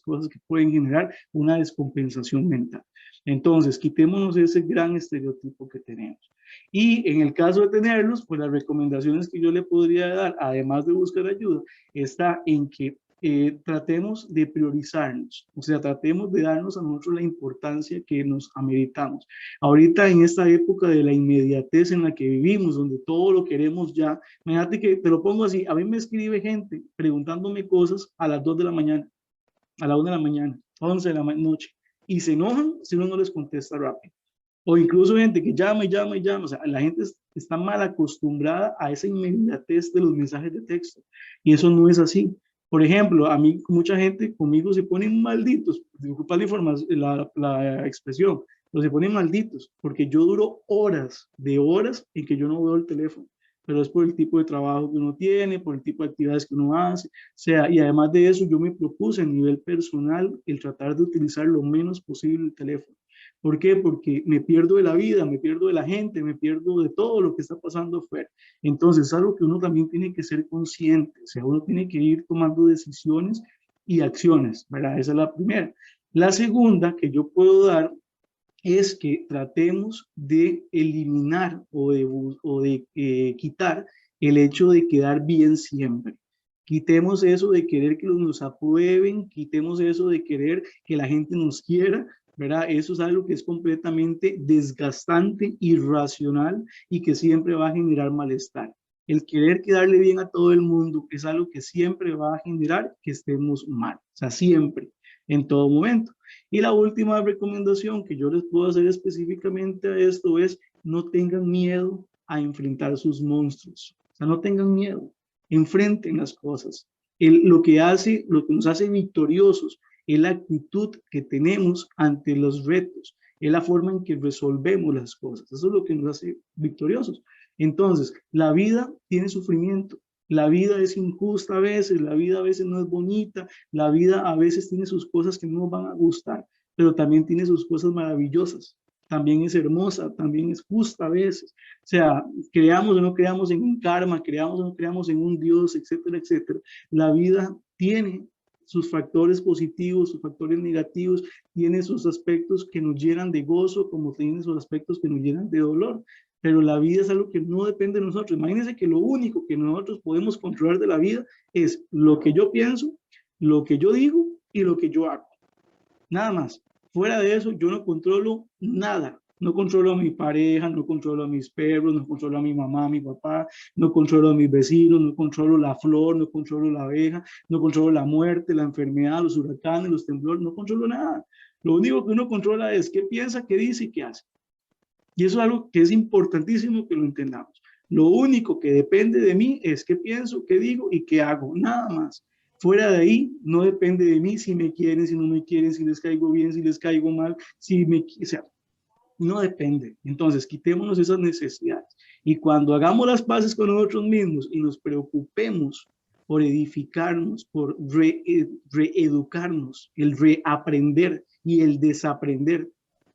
cosas que pueden generar una descompensación mental. Entonces, quitémonos ese gran estereotipo que tenemos. Y en el caso de tenerlos, pues las recomendaciones que yo le podría dar, además de buscar ayuda, está en que tratemos de priorizarnos, o sea, tratemos de darnos a nosotros la importancia que nos ameritamos. Ahorita en esta época de la inmediatez en la que vivimos, donde todo lo queremos ya, imagínate que te lo pongo así, a mí me escribe gente preguntándome cosas a las 2 de la mañana, a la 1 de la mañana, 11 de la noche, y se enojan si uno no les contesta rápido. O incluso gente que llama y llama y llama, o sea, la gente está mal acostumbrada a esa inmediatez de los mensajes de texto, y eso no es así. Por ejemplo, a mí, mucha gente conmigo se ponen malditos, disculpa la información, la expresión, pero se ponen malditos, porque yo duro horas de horas en que yo no veo el teléfono, pero es por el tipo de trabajo que uno tiene, por el tipo de actividades que uno hace, o sea, y además de eso, yo me propuse a nivel personal el tratar de utilizar lo menos posible el teléfono. ¿Por qué? Porque me pierdo de la vida, me pierdo de la gente, me pierdo de todo lo que está pasando afuera. Entonces, es algo que uno también tiene que ser consciente, o sea, uno tiene que ir tomando decisiones y acciones, ¿verdad? Esa es la primera. La segunda que yo puedo dar es que tratemos de eliminar o de quitar el hecho de quedar bien siempre. Quitemos eso de querer que nos aprueben, quitemos eso de querer que la gente nos quiera, ¿verdad? Eso es algo que es completamente desgastante, irracional y que siempre va a generar malestar. El querer quedarle bien a todo el mundo es algo que siempre va a generar que estemos mal, o sea, siempre, en todo momento. Y la última recomendación que yo les puedo hacer específicamente a esto es no tengan miedo a enfrentar sus monstruos, o sea, no tengan miedo, enfrenten las cosas. Lo que nos hace victoriosos es la actitud que tenemos ante los retos, es la forma en que resolvemos las cosas. Eso es lo que nos hace victoriosos. Entonces, la vida tiene sufrimiento, la vida es injusta a veces, la vida a veces no es bonita, la vida a veces tiene sus cosas que no nos van a gustar, pero también tiene sus cosas maravillosas. También es hermosa, también es justa a veces. O sea, creamos o no creamos en un karma, creamos o no creamos en un Dios, etcétera, etcétera. La vida tiene sus factores positivos, sus factores negativos, tiene sus aspectos que nos llenan de gozo, como tiene sus aspectos que nos llenan de dolor. Pero la vida es algo que no depende de nosotros. Imagínense que lo único que nosotros podemos controlar de la vida es lo que yo pienso, lo que yo digo y lo que yo hago. Nada más. Fuera de eso, yo no controlo nada. No controlo a mi pareja, no controlo a mis perros, no controlo a mi mamá, a mi papá, no controlo a mis vecinos, no controlo la flor, no controlo la abeja, no controlo la muerte, la enfermedad, los huracanes, los temblores, no controlo nada. Lo único que uno controla es qué piensa, qué dice y qué hace. Y eso es algo que es importantísimo que lo entendamos. Lo único que depende de mí es qué pienso, qué digo y qué hago, nada más. Fuera de ahí, no depende de mí si me quieren, si no me quieren, si les caigo bien, si les caigo mal, o sea, no depende. Entonces, quitémonos esas necesidades. Y cuando hagamos las paces con nosotros mismos y nos preocupemos por edificarnos, por reeducarnos, el reaprender y el desaprender,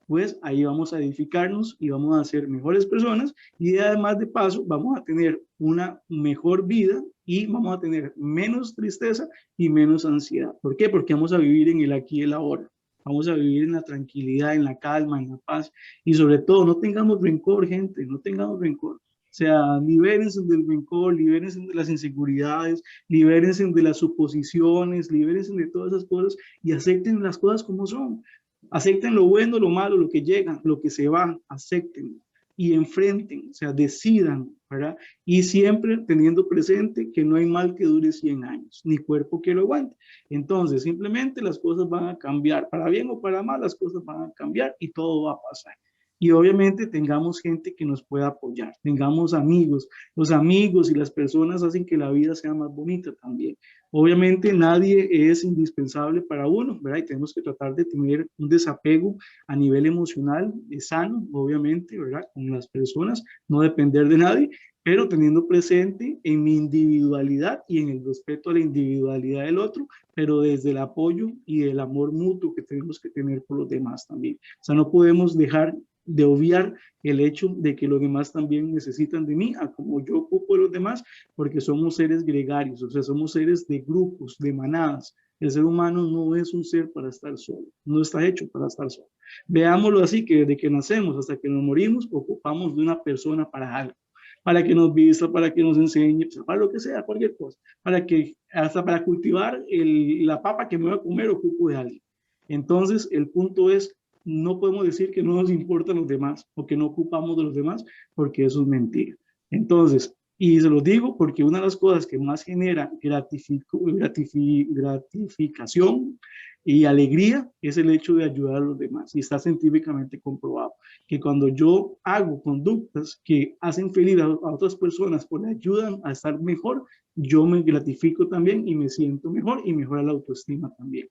pues ahí vamos a edificarnos y vamos a ser mejores personas y además de paso vamos a tener una mejor vida y vamos a tener menos tristeza y menos ansiedad. ¿Por qué? Porque vamos a vivir en el aquí y el ahora. Vamos a vivir en la tranquilidad, en la calma, en la paz y sobre todo no tengamos rencor, gente, no tengamos rencor. sea, libérense del rencor, libérense de las inseguridades, libérense de las suposiciones, libérense de todas esas cosas y acepten las cosas como son. Acepten lo bueno, lo malo, lo que llega, lo que se va, acepten y enfrenten, o sea, decidan, ¿verdad? Y siempre teniendo presente que no hay mal que dure 100 años, ni cuerpo que lo aguante. Entonces, simplemente las cosas van a cambiar, para bien o para mal, las cosas van a cambiar y todo va a pasar. Y obviamente tengamos gente que nos pueda apoyar, tengamos amigos. Los amigos y las personas hacen que la vida sea más bonita también. Obviamente nadie es indispensable para uno, ¿verdad? Y tenemos que tratar de tener un desapego a nivel emocional, sano, obviamente, ¿verdad? Con las personas, no depender de nadie, pero teniendo presente en mi individualidad y en el respeto a la individualidad del otro, pero desde el apoyo y el amor mutuo que tenemos que tener por los demás también. O sea, no podemos dejar de obviar el hecho de que los demás también necesitan de mí, a como yo ocupo de los demás, porque somos seres gregarios, o sea, somos seres de grupos, de manadas. El ser humano no es un ser para estar solo, no está hecho para estar solo. Veámoslo así, que desde que nacemos hasta que nos morimos, ocupamos de una persona para algo, para que nos vista, para que nos enseñe, para lo que sea, cualquier cosa, para que, hasta para cultivar la papa que me voy a comer, ocupo de alguien. Entonces, el punto es, no podemos decir que no nos importan los demás o que no ocupamos de los demás, porque eso es mentira. Entonces, y se lo digo porque una de las cosas que más genera gratificación y alegría es el hecho de ayudar a los demás. Y está científicamente comprobado que cuando yo hago conductas que hacen feliz a otras personas o le ayudan a estar mejor, yo me gratifico también y me siento mejor y mejora la autoestima también.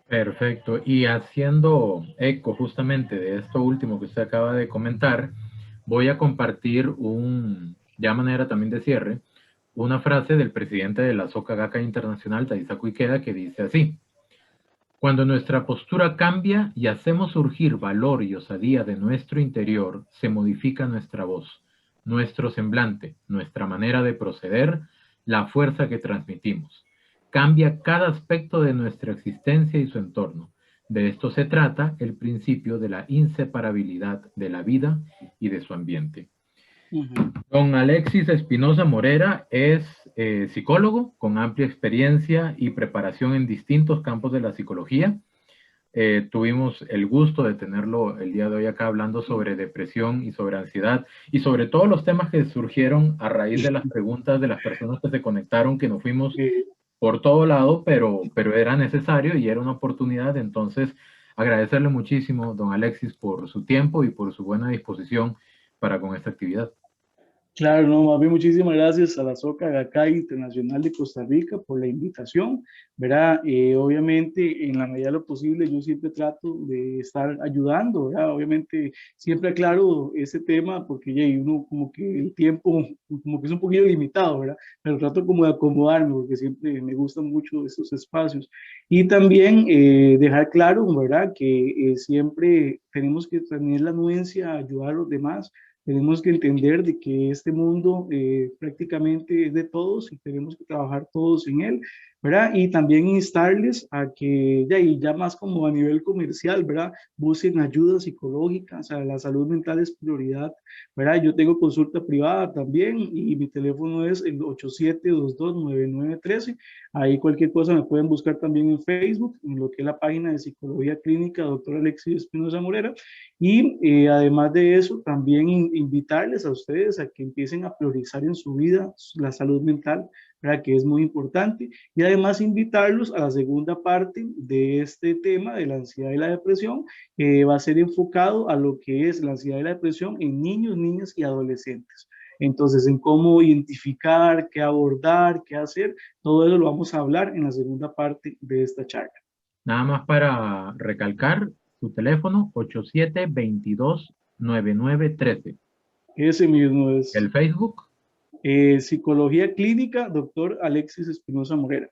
Perfecto. Y haciendo eco justamente de esto último que usted acaba de comentar, voy a compartir ya manera también de cierre, una frase del presidente de la Soka Gakkai Internacional, Daisaku Ikeda, que dice así: cuando nuestra postura cambia y hacemos surgir valor y osadía de nuestro interior, se modifica nuestra voz, nuestro semblante, nuestra manera de proceder, la fuerza que transmitimos. Cambia cada aspecto de nuestra existencia y su entorno. De esto se trata el principio de la inseparabilidad de la vida y de su ambiente. Don Alexis Espinosa Morera es psicólogo con amplia experiencia y preparación en distintos campos de la psicología. Tuvimos el gusto de tenerlo el día de hoy acá hablando sobre depresión y sobre ansiedad y sobre todos los temas que surgieron a raíz de las preguntas de las personas que se conectaron, que nos fuimos por todo lado, pero era necesario y era una oportunidad. Entonces, agradecerle muchísimo, don Alexis, por su tiempo y por su buena disposición para con esta actividad. Claro, no, más bien muchísimas gracias a la Soka Gakkai Internacional de Costa Rica por la invitación, ¿verdad? Obviamente, en la medida de lo posible, yo siempre trato de estar ayudando, ¿verdad? Obviamente, siempre aclaro ese tema porque ya uno como que el tiempo como que es un poquito limitado, ¿verdad? Pero trato como de acomodarme porque siempre me gustan mucho estos espacios. Y también dejar claro, ¿verdad? Que siempre tenemos que tener la anuencia a ayudar a los demás. Tenemos que entender de que este mundo prácticamente es de todos y tenemos que trabajar todos en él, ¿verdad? Y también instarles a que, ya más como a nivel comercial, ¿verdad? Busquen ayuda psicológica, o sea, la salud mental es prioridad, ¿verdad? Yo tengo consulta privada también y mi teléfono es el 87229913. Ahí cualquier cosa me pueden buscar también en Facebook, en lo que es la página de Psicología Clínica, doctor Alexis Espinosa Morera. Y además de eso, también invitarles a ustedes a que empiecen a priorizar en su vida la salud mental, ¿verdad? Que es muy importante. Y además invitarlos a la segunda parte de este tema de la ansiedad y la depresión, que va a ser enfocado a lo que es la ansiedad y la depresión en niños, niñas y adolescentes. Entonces, en cómo identificar, qué abordar, qué hacer, todo eso lo vamos a hablar en la segunda parte de esta charla. Nada más para recalcar, su teléfono 87229913. Ese mismo es. El Facebook. Psicología Clínica, doctor Alexis Espinosa Morera.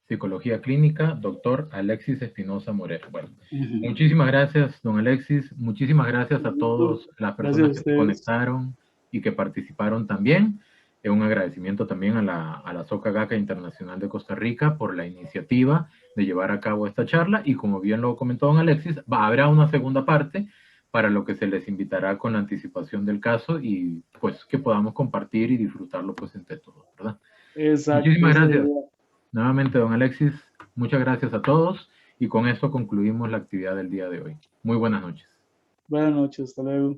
Psicología Clínica, doctor Alexis Espinosa Morera. Bueno, muchísimas gracias, don Alexis. Muchísimas gracias a todas las personas que se conectaron y que participaron también. Un agradecimiento también a la Soka Gakkai Internacional de Costa Rica por la iniciativa de llevar a cabo esta charla. Y como bien lo comentó don Alexis, habrá una segunda parte para lo que se les invitará con la anticipación del caso y pues pues que podamos compartir y disfrutarlo pues entre todos, ¿verdad? Exacto. Muchísimas esa es la gracias. idea. Nuevamente, don Alexis, muchas gracias a todos y con esto concluimos la actividad del día de hoy. Muy buenas noches. Buenas noches, hasta luego.